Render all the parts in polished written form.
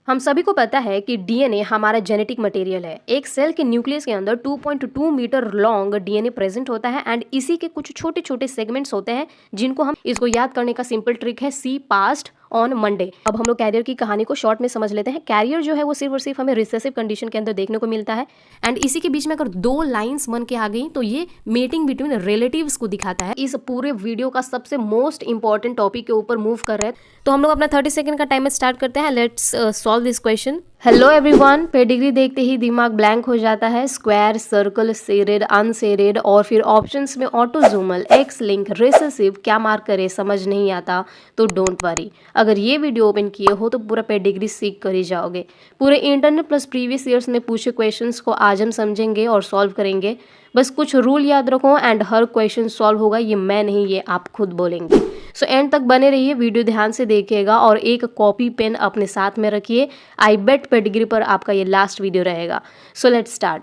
हम सभी को पता है कि डीएनए हमारा जेनेटिक मटेरियल है। एक सेल के न्यूक्लियस के अंदर 2.2 मीटर लॉन्ग डीएनए प्रेजेंट होता है एंड इसी के कुछ छोटे छोटे सेगमेंट्स होते हैं जिनको हम इसको याद करने का सिंपल ट्रिक है सी पास्ट ऑन मंडे। अब हम लोग कैरियर की कहानी को शॉर्ट में समझ लेते हैं। कैरियर जो है वो सिर्फ और सिर्फ हमें रिसेसिव कंडीशन के अंदर देखने को मिलता है एंड इसी के बीच में अगर दो लाइंस बन के आ गई तो ये मेटिंग बिटवीन रिलेटिव्स को दिखाता है। इस पूरे वीडियो का सबसे मोस्ट इंपॉर्टेंट टॉपिक के ऊपर मूव कर रहे हैं, तो हम लोग अपना 30 सेकंड का टाइमर स्टार्ट करते हैं। Let's solve this question. Hello everyone, pedigree देखते ही दिमाग ब्लैंक हो जाता है। स्क्वायर, सर्कल, सेरेड, अनसेरेड और फिर ऑप्शंस में ऑटोजोमल, एक्स लिंक, रिसेसिव, क्या मार्क करे समझ नहीं आता तो डोंट वरी। अगर ये वीडियो ओपन किए हो तो पूरा पेडिग्री सीख कर ही जाओगे। पूरे इंटरनेट प्लस प्रीवियस ईयर्स में पूछे क्वेश्चंस को आज हम समझेंगे और सॉल्व करेंगे। बस कुछ रूल याद रखो एंड हर क्वेश्चन सॉल्व होगा, ये मैं नहीं, ये आप खुद बोलेंगे। सो एंड तक बने रहिए, वीडियो ध्यान से देखिएगा और एक कॉपी पेन अपने साथ में रखिए। आई बेट पेडिग्री पर आपका ये लास्ट वीडियो रहेगा। So let's start.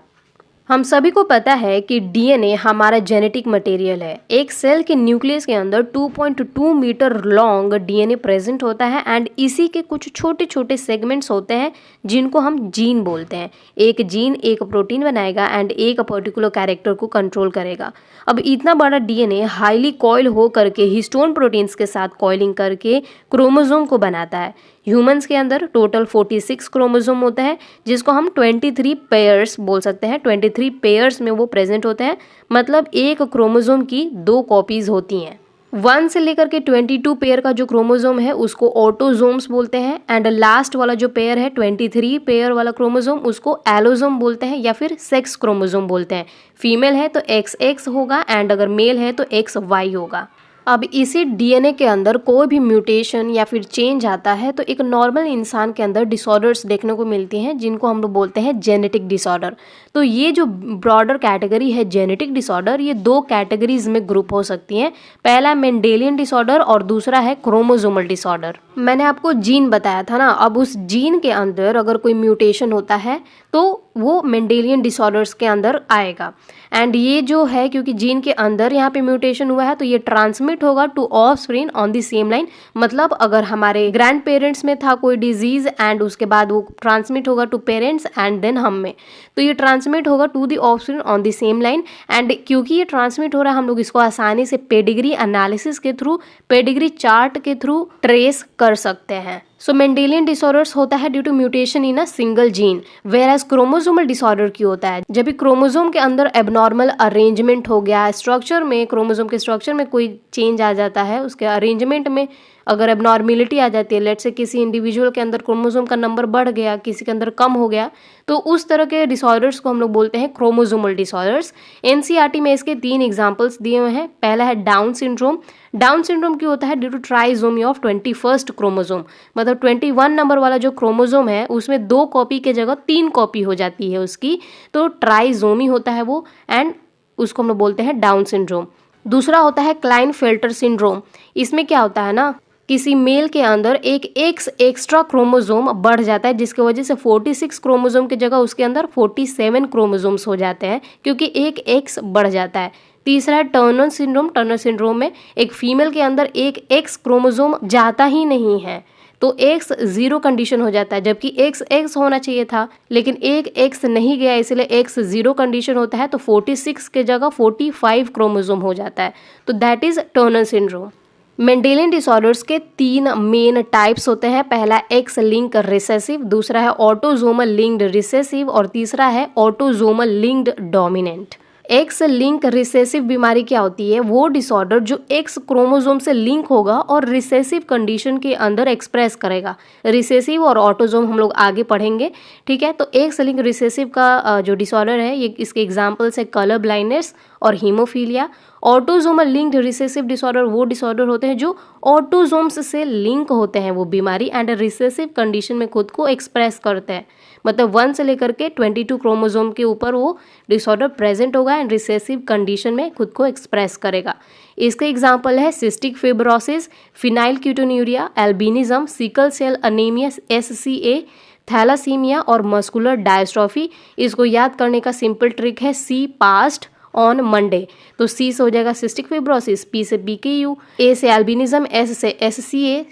हम सभी को पता है कि डीएनए हमारा जेनेटिक मटेरियल है। एक सेल के न्यूक्लियस के अंदर 2.2 मीटर लॉन्ग डीएनए प्रेजेंट होता है एंड इसी के कुछ छोटे छोटे सेगमेंट्स होते हैं जिनको हम जीन बोलते हैं। एक जीन एक प्रोटीन बनाएगा एंड एक पर्टिकुलर कैरेक्टर को कंट्रोल करेगा। अब इतना बड़ा डीएनए हाईली कॉइल हो करके हिस्टोन प्रोटीन्स के साथ कॉइलिंग करके क्रोमोसोम को बनाता है। ह्यूमंस के अंदर टोटल 46 क्रोमोसोम होता है जिसको हम 23 पेयर्स बोल सकते हैं। 23 पेयर्स में वो प्रेजेंट होते हैं, मतलब एक क्रोमोसोम की 2 कॉपीज होती हैं। 1 से लेकर के 22 पेयर का जो क्रोमोसोम है उसको ऑटोजोम्स बोलते हैं एंड लास्ट वाला जो पेयर है 23 पेयर वाला क्रोमोसोम उसको एलोजोम बोलते हैं या फिर सेक्स क्रोमोसोम बोलते हैं। फीमेल है तो XX होगा एंड अगर मेल है तो XY होगा। अब इसी डीएनए के अंदर कोई भी म्यूटेशन या फिर चेंज आता है तो एक नॉर्मल इंसान के अंदर डिसऑर्डर्स देखने को मिलती हैं जिनको हम लोग बोलते हैं जेनेटिक डिसऑर्डर। तो ये जो ब्रॉडर कैटेगरी है जेनेटिक डिसऑर्डर, ये 2 कैटेगरीज में ग्रुप हो सकती हैं। पहला मेंडेलियन डिसऑर्डर और दूसरा है क्रोमोसोमल डिसऑर्डर। मैंने आपको जीन बताया था ना, अब उस जीन के अंदर अगर कोई म्यूटेशन होता है तो वो मेंडेलियन डिसऑर्डर्स के अंदर आएगा एंड ये जो है क्योंकि जीन के अंदर यहाँ पे म्यूटेशन हुआ है तो ये ट्रांसमिट होगा to offspring on the same line. मतलब अगर हमारे ग्रैंड पेरेंट्स में था कोई डिजीज एंड उसके बाद वो ट्रांसमिट होगा टू पेरेंट्स एंड देन हम में, तो ये ट्रांसमिट होगा to the offspring on the same line. And क्योंकि ये ट्रांसमिट हो रहा है हम लोग इसको आसानी से पेडिग्री एनालिसिस के थ्रू, पेडिग्री चार्ट के थ्रू ट्रेस कर सकते हैं। सो मेंडेलियन डिसऑर्डर्स होता है due to mutation in a single gene, whereas chromosomal disorder की होता है जब भी क्रोमोसोम के अंदर एबनॉर्मल अरेंजमेंट हो गया, स्ट्रक्चर में, क्रोमोसोम के स्ट्रक्चर में कोई चेंज आ जाता है, उसके अरेंजमेंट में अगर एबनॉर्मिलिटी आ जाती है, लेट से किसी इंडिविजुअल के अंदर क्रोमोसोम का नंबर बढ़ गया, किसी के अंदर कम हो गया, तो उस तरह के डिसऑर्डर्स को हम लोग बोलते हैं क्रोमोसोमल डिसऑर्डर्स। एनसीईआरटी में इसके 3 एग्जांपल्स दिए हुए हैं। पहला है डाउन सिंड्रोम। डाउन सिंड्रोम की होता है due to trisomy of 21st chromosome, मतलब 21 नंबर वाला जो क्रोमोसोम है उसमें 2 कॉपी के जगह 3 कॉपी हो जाती है उसकी, तो ट्राइजोमी होता है वो एंड उसको हम लोग बोलते हैं डाउन सिंड्रोम। दूसरा होता है क्लाइनफेल्टर सिंड्रोम। इसमें क्या होता है ना, किसी मेल के अंदर एक एक्स एक्स्ट्रा क्रोमोसोम बढ़ जाता है जिसकी वजह से 46 क्रोमोसोम की जगह उसके अंदर 47 क्रोमोसोम्स हो जाते हैं क्योंकि एक एक्स बढ़ जाता है। तीसरा है टर्नर सिंड्रोम। टर्नर सिंड्रोम में एक फीमेल के अंदर एक एक्स क्रोमोसोम जाता ही नहीं है तो एक्स 0 कंडीशन हो जाता है, जबकि एक्स एक्स होना चाहिए था लेकिन एक एक्स नहीं गया इसलिए एक्स 0 कंडीशन होता है तो 46 के जगह 45 क्रोमोसोम हो जाता है, तो that is Turner syndrome. Mendelian disorders के 3 मेन टाइप्स होते हैं। पहला एक्स लिंक रिसेसिव, दूसरा है ऑटोजोमल लिंक्ड रिसेसिव और तीसरा है autosomal linked dominant. X link recessive बीमारी क्या होती है, वो डिसऑर्डर जो एक्स क्रोमोसोम से लिंक होगा और रिसेसिव कंडीशन के अंदर एक्सप्रेस करेगा। रिसेसिव और ऑटोजोम हम लोग आगे पढ़ेंगे, ठीक है। तो एक्स लिंक रिसेसिव का जो डिसऑर्डर है ये इसके एग्जांपल्स है कलर ब्लाइंडनेस और haemophilia. Autosomal linked recessive disorder वो डिसऑर्डर होते हैं जो ऑटोजोम्स से लिंक होते हैं वो बीमारी एंड रिसेसिव कंडीशन में खुद को एक्सप्रेस करते हैं, मतलब 1 से लेकर के 22 क्रोमोसोम के ऊपर वो डिसऑर्डर प्रेजेंट होगा एंड रिसेसिव कंडीशन में खुद को एक्सप्रेस करेगा। इसके एग्जांपल है cystic fibrosis, phenylketonuria, albinism, sickle cell anaemia, SCA, thalassaemia और मस्कुलर डायस्ट्रॉफी। इसको याद करने का सिंपल ट्रिक है सी पास्ट ऑन मंडे। तो सी से हो जाएगा सिस्टिक फिब्रोसिस, पी से PKU, ए से एल्बिनिज्म, S से SCA,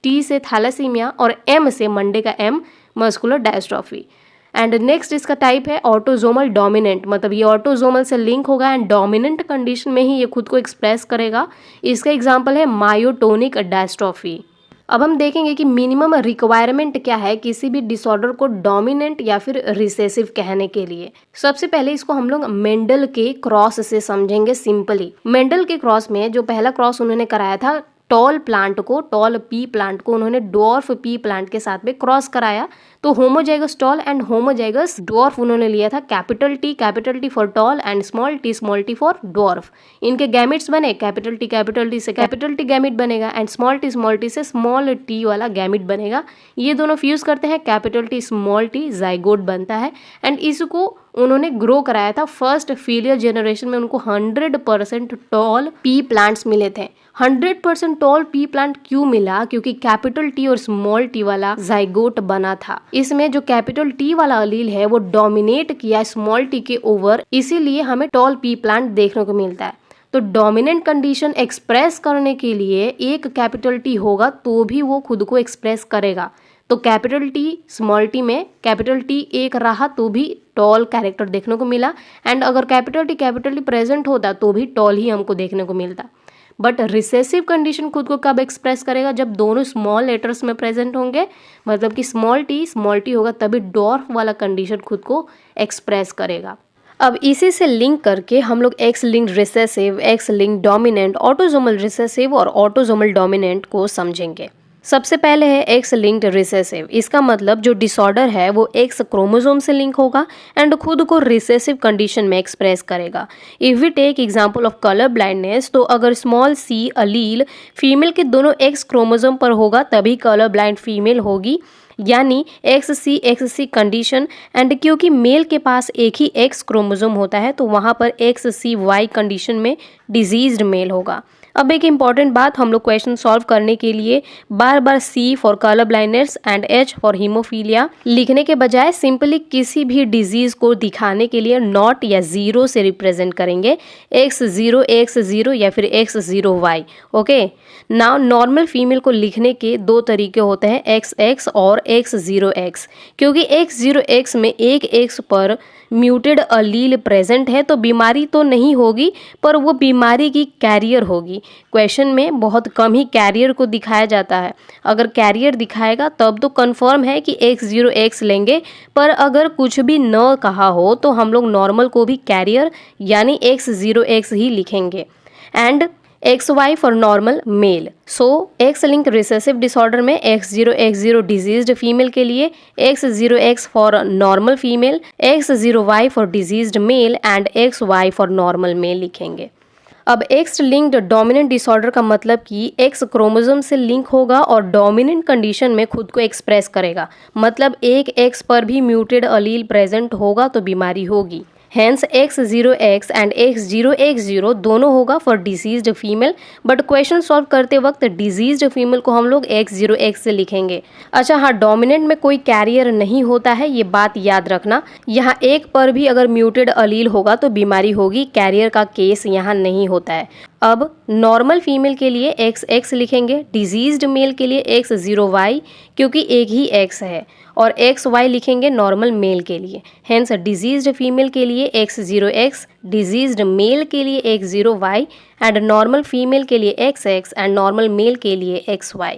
T से थैलासीमिया और M से मंडे का M मस्कुलर डायस्ट्रॉफी। एंड नेक्स्ट इसका टाइप है ऑटोजोमल डोमिनेंट, मतलब ये ऑटोजोमल से लिंक होगा एंड डोमिनेंट कंडीशन में ही ये खुद को एक्सप्रेस करेगा। इसका एग्जांपल है मायोटोनिक डायस्ट्रॉफी। अब हम देखेंगे कि मिनिमम रिक्वायरमेंट क्या है किसी भी डिसऑर्डर को डोमिनेंट या फिर रिसेसिव कहने के लिए। सबसे पहले इसको हम लोग मेंडल के क्रॉस से समझेंगे सिंपली। मेंडल के क्रॉस में जो पहला क्रॉस उन्होंने कराया था, टॉल पी प्लांट को उन्होंने डॉर्फ पी प्लांट के साथ में क्रॉस कराया, तो homozygous tall and homozygous dwarf उन्होंने लिया था। Capital T for tall and small T for dwarf. इनके गैमिट्स बने, कैपिटल टी से कैपिटल टी गैमिट बनेगा एंड स्मॉल टी से स्मॉल टी वाला गैमिट बनेगा। ये दोनों फ्यूज करते हैं, capital T small T zygote बनता है एंड इसको उन्होंने ग्रो कराया था। फर्स्ट फीलियर जनरेशन में उनको 100% टॉल पी प्लांट्स मिले थे। 100% टॉल पी प्लांट क्यों मिला? क्योंकि कैपिटल टी और स्मॉल टी वाला जाइगोट बना था। इसमें जो कैपिटल टी वाला अलील है वो डोमिनेट किया स्मॉल टी के ओवर, इसीलिए हमें टॉल पी प्लांट देखने को मिलता है। तो डोमिनेंट कंडीशन एक्सप्रेस करने के लिए एक कैपिटल टी होगा तो भी वो खुद को एक्सप्रेस करेगा। तो कैपिटल टी स्मॉल टी में कैपिटल टी एक रहा तो भी टॉल कैरेक्टर देखने को मिला एंड अगर कैपिटल टी प्रेजेंट होता तो भी टॉल ही हमको देखने को मिलता। बट रिसेसिव कंडीशन खुद को कब एक्सप्रेस करेगा? जब दोनों स्मॉल लेटर्स में प्रेजेंट होंगे, मतलब कि स्मॉल टी होगा तभी डॉर्फ वाला कंडीशन खुद को एक्सप्रेस करेगा। अब इसी से लिंक करके हम लोग x linked recessive, x linked dominant, autosomal recessive और ऑटोजोमल डोमिनेंट को समझेंगे। सबसे पहले है एक्स लिंक्ड रिसेसिव। इसका मतलब जो डिसऑर्डर है वो एक्स क्रोमोसोम से लिंक होगा एंड खुद को रिसेसिव कंडीशन में एक्सप्रेस करेगा। If we take example of colour blindness, तो अगर स्मॉल सी अलील फीमेल के दोनों एक्स क्रोमोसोम पर होगा तभी कलर ब्लाइंड फीमेल होगी, यानी एक्स सी कंडीशन। एंड क्योंकि मेल के पास एक ही एक्स क्रोमोसोम होता है तो वहाँ पर एक्स सी वाई कंडीशन में डिजीज्ड मेल होगा। अब एक इम्पॉर्टेंट बात, हम लोग क्वेश्चन सॉल्व करने के लिए बार बार C for colour blindness and H for haemophilia लिखने के बजाय सिंपली किसी भी डिजीज को दिखाने के लिए नॉट या जीरो से रिप्रेजेंट करेंगे, x0 या फिर x0y। Okay, now normal female को लिखने के दो तरीके होते हैं, XX और X0X। क्योंकि X0X में एक X पर म्यूटेड अलील प्रेजेंट है तो बीमारी तो नहीं होगी पर वो बीमारी की कैरियर होगी। क्वेश्चन में बहुत कम ही कैरियर को दिखाया जाता है। अगर कैरियर दिखाएगा तब तो कंफर्म है कि X0X लेंगे, पर अगर कुछ भी न कहा हो तो हम लोग नॉर्मल को भी कैरियर यानी X0X ही लिखेंगे। And XY for normal male. So X link recessive disorder में X0X0 डिजीज्ड फीमेल के लिए, X0X for normal female, X0Y for diseased male and XY for normal male लिखेंगे। अब एक्स लिंक्ड डोमिनेंट डिसऑर्डर का मतलब कि एक्स क्रोमोसोम से link होगा और डोमिनेंट कंडीशन में खुद को एक्सप्रेस करेगा, मतलब एक एक्स पर भी म्यूटेड अलील प्रेजेंट होगा तो बीमारी होगी। हैंस X0X एंड X0X0 दोनों होगा for diseased female, but question solve करते वक्त डिजीज्ड फीमेल को हम लोग X0X से लिखेंगे। अच्छा हाँ, डोमिनेंट में कोई कैरियर नहीं होता है, ये बात याद रखना। यहाँ एक पर भी अगर म्यूटेड अलील होगा तो बीमारी होगी, कैरियर का केस यहाँ नहीं होता है। अब नॉर्मल फीमेल के लिए XX लिखेंगे, डिजीज्ड मेल के लिए X0Y क्योंकि एक ही X है, और XY लिखेंगे नॉर्मल मेल के लिए। हेंस डिजीज्ड फीमेल के लिए X0X, डिजीज्ड मेल के लिए X0Y एंड नॉर्मल फीमेल के लिए XX एंड नॉर्मल मेल के लिए XY।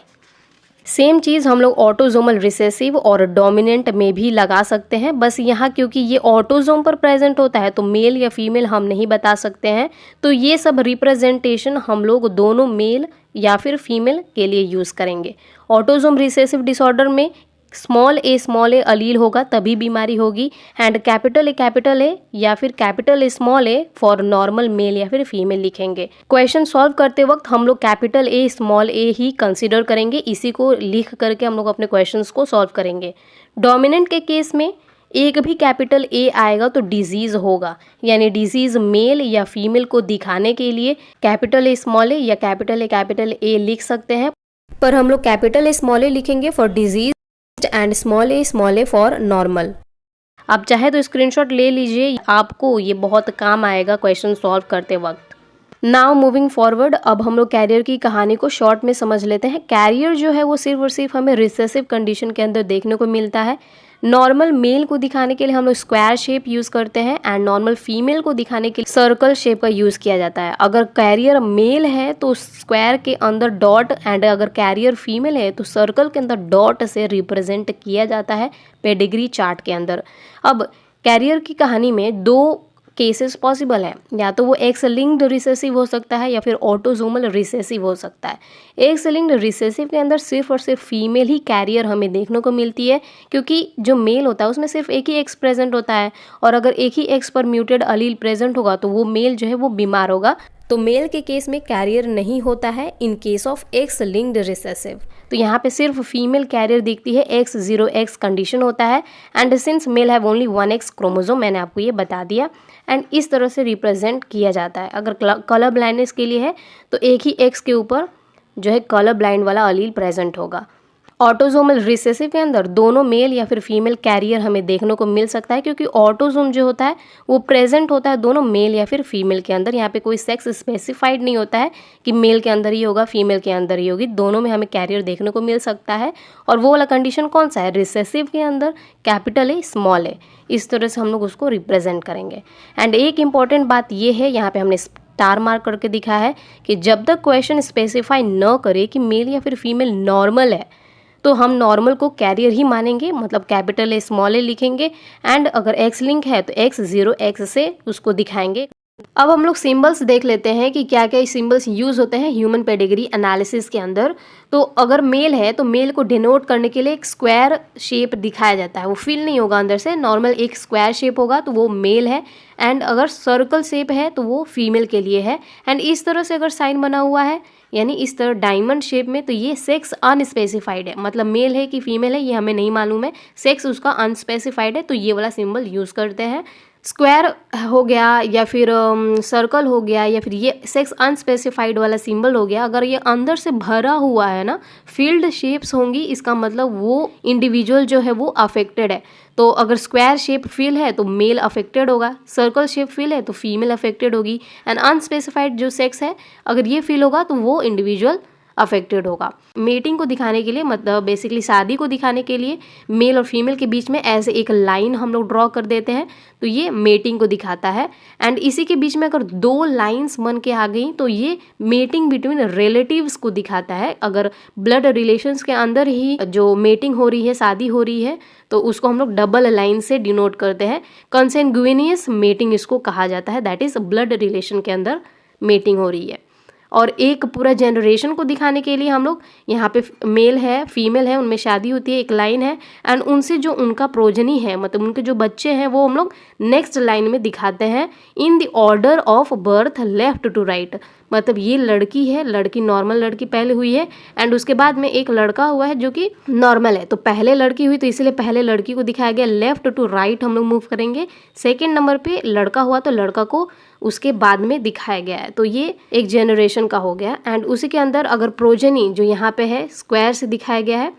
सेम चीज़ हम लोग ऑटोजोमल रिसेसिव और डोमिनेंट में भी लगा सकते हैं, बस यहाँ क्योंकि ये ऑटोजोम पर प्रेजेंट होता है तो मेल या फीमेल हम नहीं बता सकते हैं, तो ये सब रिप्रेजेंटेशन हम लोग दोनों मेल या फिर फीमेल के लिए यूज़ करेंगे। ऑटोजोम रिसेसिव डिसऑर्डर में स्मॉल ए अलील होगा तभी बीमारी होगी, एंड कैपिटल ए या फिर capital small a for normal male या फिर फीमेल लिखेंगे। क्वेश्चन सॉल्व करते वक्त हम लोग capital A small A he consider करेंगे, इसी को लिख करके हम लोग अपने क्वेश्चंस को सॉल्व करेंगे। डोमिनेंट के केस में एक भी कैपिटल ए आएगा तो डिजीज होगा, यानी डिजीज मेल या फीमेल को दिखाने के लिए कैपिटल ए स्मॉल ए या कैपिटल ए लिख सकते हैं, पर हम लोग कैपिटल ए स्मॉल ए लिखेंगे for disease and small a for normal. आप चाहे तो स्क्रीनशॉट ले लीजिए, आपको ये बहुत काम आएगा क्वेश्चन सॉल्व करते वक्त। नाउ मूविंग फॉरवर्ड, अब हम लोग कैरियर की कहानी को शॉर्ट में समझ लेते हैं। कैरियर जो है वो सिर्फ और सिर्फ हमें रिसेसिव कंडीशन के अंदर देखने को मिलता है। नॉर्मल मेल को दिखाने के लिए हम लोग स्क्वायर शेप यूज़ करते हैं एंड नॉर्मल फीमेल को दिखाने के लिए सर्कल शेप का यूज़ किया जाता है। अगर कैरियर मेल है तो स्क्वायर के अंदर डॉट, एंड अगर कैरियर फीमेल है तो सर्कल के अंदर डॉट से रिप्रेजेंट किया जाता है पेडिग्री चार्ट के अंदर। अब कैरियर की कहानी में दो केसेस पॉसिबल है, या तो वो एक्स लिंक्ड रिसेसिव हो सकता है या फिर ऑटोसोमल रिसेसिव हो सकता है। एक्स लिंक्ड रिसेसिव के अंदर सिर्फ और सिर्फ फीमेल ही कैरियर हमें देखने को मिलती है, क्योंकि जो मेल होता है उसमें सिर्फ एक ही एक्स प्रेजेंट होता है, और अगर एक ही एक्स पर म्यूटेड अलील प्रेजेंट होगा तो वो मेल जो है वो बीमार होगा। तो मेल के केस में कैरियर नहीं होता है in case of x linked recessive. तो यहाँ पे सिर्फ फीमेल कैरियर दिखती है, X0X कंडीशन होता है, and since male have only 1X chromosome, मैंने आपको ये बता दिया, एंड इस तरह से रिप्रेजेंट किया जाता है। अगर कलर ब्लाइंडनेस के लिए है तो एक ही एक्स के ऊपर जो है कलर ब्लाइंड वाला अलील प्रेजेंट होगा। ऑटोसोमल रिसेसिव के अंदर दोनों मेल या फिर फीमेल कैरियर हमें देखने को मिल सकता है, क्योंकि ऑटोसोम जो होता है वो प्रेजेंट होता है दोनों मेल या फिर फीमेल के अंदर। यहाँ पे कोई सेक्स स्पेसिफाइड नहीं होता है कि मेल के अंदर ही होगा फीमेल के अंदर ही होगी, दोनों में हमें कैरियर देखने को मिल सकता है। और वो वाला कंडीशन कौन सा है, रिसेसिव के अंदर कैपिटल ए स्मॉल ए, इस तरह से हम लोग उसको रिप्रेजेंट करेंगे। एंड एक इम्पॉर्टेंट बात ये है, यहाँ पे हमने स्टार मार्क करके दिखाया है कि जब तक क्वेश्चन स्पेसिफाई न करे कि मेल या फिर फीमेल नॉर्मल है तो हम नॉर्मल को कैरियर ही मानेंगे, मतलब कैपिटल ए स्मॉल ए लिखेंगे, एंड अगर एक्स लिंक है तो X0X से उसको दिखाएंगे। अब हम लोग सिंबल्स देख लेते हैं कि क्या क्या सिंबल्स यूज़ होते हैं ह्यूमन पेडिग्री एनालिसिस के अंदर। तो अगर मेल है तो मेल को डिनोट करने के लिए एक स्क्वायर शेप दिखाया जाता है, वो फिल नहीं होगा अंदर से, नॉर्मल एक स्क्वायर शेप होगा तो वो मेल है, एंड अगर सर्कल शेप है तो वो फीमेल के लिए है। एंड इस तरह से अगर साइन बना हुआ है यानी इस तरह डायमंड शेप में, तो ये सेक्स अनस्पेसिफाइड है, मतलब मेल है कि फीमेल है ये हमें नहीं मालूम है, सेक्स उसका अनस्पेसिफाइड है, तो ये वाला सिंबल यूज़ करते हैं। स्क्वायर हो गया या फिर सर्कल हो गया या फिर ये सेक्स अनस्पेसिफाइड वाला सिंबल हो गया, अगर ये अंदर से भरा हुआ है ना, फील्ड शेप्स होंगी, इसका मतलब वो इंडिविजुअल जो है वो अफेक्टेड है। तो अगर स्क्वायर शेप फिल है तो मेल अफेक्टेड होगा, सर्कल शेप फिल है तो फीमेल अफेक्टेड होगी, एंड अनस्पेसिफाइड जो सेक्स है अगर ये फिल होगा तो वो इंडिविजुअल अफेक्टेड होगा। मेटिंग को दिखाने के लिए, मतलब बेसिकली शादी को दिखाने के लिए मेल और फीमेल के बीच में ऐसे एक लाइन हम लोग ड्रॉ कर देते हैं, तो ये मेटिंग को दिखाता है। एंड इसी के बीच में अगर दो लाइंस बन के आ गई तो ये मेटिंग बिटवीन रिलेटिव्स को दिखाता है। अगर ब्लड रिलेशंस के अंदर ही जो मेटिंग हो रही है, शादी हो रही है, तो उसको हम लोग डबल लाइन से डिनोट करते हैं। कंसेंगुइनियस मेटिंग इसको कहा जाता है, दैट इज ब्लड रिलेशन के अंदर मेटिंग हो रही है। और एक पूरा जनरेशन को दिखाने के लिए हम लोग यहाँ पे मेल है फीमेल है उनमें शादी होती है, एक लाइन है, एंड उनसे जो उनका प्रोजनी है, मतलब उनके जो बच्चे हैं वो हम लोग नेक्स्ट लाइन में दिखाते हैं in the order of birth left to right. मतलब ये लड़की है, लड़की नॉर्मल लड़की पहले हुई है, एंड उसके बाद में एक लड़का हुआ है जो कि नॉर्मल है, तो पहले लड़की हुई तो इसलिए पहले लड़की को दिखाया गया, लेफ्ट टू राइट हम लोग मूव करेंगे। सेकेंड नंबर पे लड़का हुआ तो लड़का को उसके बाद में दिखाया गया है, तो ये एक जनरेशन का हो गया। एंड उसी के अंदर अगर प्रोजनी जो यहाँ पे है स्क्वायर से दिखाया गया है,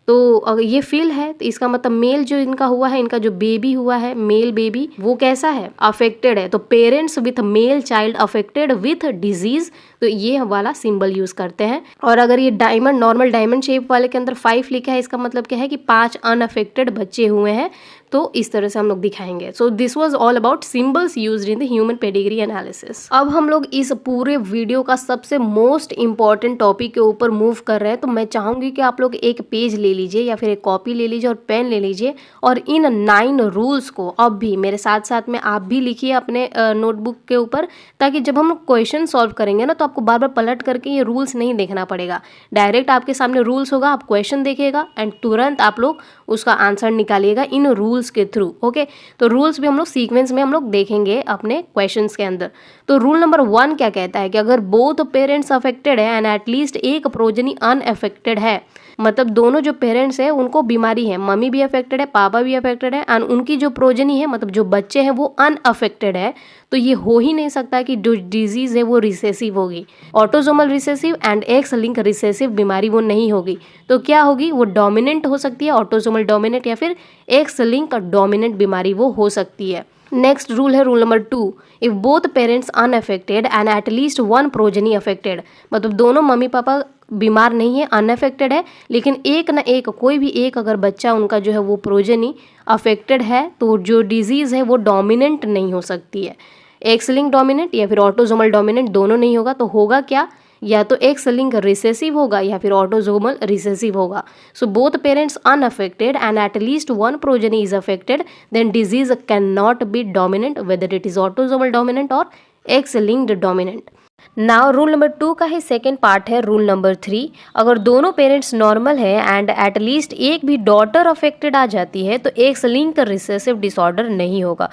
तो अगर ये फील है तो इसका मतलब मेल जो इनका हुआ है, इनका जो बेबी हुआ है मेल बेबी, वो कैसा है, अफेक्टेड है। तो parents with male child affected with disease, तो ये वाला सिंबल यूज करते हैं। और अगर ये डायमंड नॉर्मल डायमंड शेप वाले के अंदर 5 लिखा है, इसका मतलब क्या है कि 5 अनअफेक्टेड बच्चे हुए हैं, तो इस तरह से हम लोग दिखाएंगे। So this was all about symbols used in the human pedigree analysis. अब हम लोग इस पूरे वीडियो का सबसे मोस्ट इंपॉर्टेंट टॉपिक के ऊपर मूव कर रहे हैं, तो मैं चाहूंगी कि आप लोग एक पेज ले लीजिए या फिर एक कॉपी ले लीजिए और पेन ले लीजिए, और इन 9 रूल्स को अब भी मेरे साथ साथ में आप भी लिखिए अपने नोटबुक के ऊपर, ताकि जब हम लोग क्वेश्चन सॉल्व करेंगे ना तो आपको बार बार पलट करके ये रूल्स नहीं देखना पड़ेगा, डायरेक्ट आपके सामने रूल्स होगा, आप क्वेश्चन देखिएगा एंड तुरंत आप लोग उसका आंसर निकालिएगा इन रूल्स के थ्रू। ओके, तो रूल्स भी हम लोग सीक्वेंस में हम लोग देखेंगे अपने क्वेश्चंस के अंदर। तो रूल नंबर 1 क्या कहता है कि अगर बोथ पेरेंट्स अफेक्टेड है एंड एटलीस्ट एक प्रोजनी अनअफेक्टेड है, मतलब दोनों जो पेरेंट्स है उनको बीमारी है, मम्मी भी अफेक्टेड है पापा भी अफेक्टेड है, एंड उनकी जो प्रोजनी है मतलब जो बच्चे हैं वो अनअफेक्टेड है, तो ये हो ही नहीं सकता कि जो डिजीज है वो रिसेसिव होगी। Autosomal recessive and X link recessive बीमारी वो नहीं होगी, तो क्या होगी, वो डोमिनेंट हो सकती है, ऑटोसोमल डोमिनेंट या फिर एक्स लिंक डोमिनेंट बीमारी वो हो सकती है। नेक्स्ट रूल है rule number 2, if both parents unaffected and at least one progeny affected, मतलब दोनों मम्मी पापा बीमार नहीं है, अनअफेक्टेड है, लेकिन एक ना एक कोई भी एक अगर बच्चा उनका जो है वो प्रोजेनी अफेक्टेड है तो जो डिजीज़ है वो डोमिनेंट नहीं हो सकती है। एक्स लिंक डोमिनेंट या फिर ऑटोजोमल डोमिनेंट दोनों नहीं होगा, तो होगा क्या, या तो एक्स लिंक रिसेसिव होगा या फिर ऑटोजोमल रिसेसिव होगा। So both parents unaffected and at least one progeny is affected, then disease can not be dominant whether it is autosomal dominant और X linked dominant. Now rule number 2 का ही second part है rule number 3, अगर दोनों parents normal है and at least एक भी daughter affected आ जाती है तो एक्स लिंक रिसेसिव डिसऑर्डर नहीं होगा।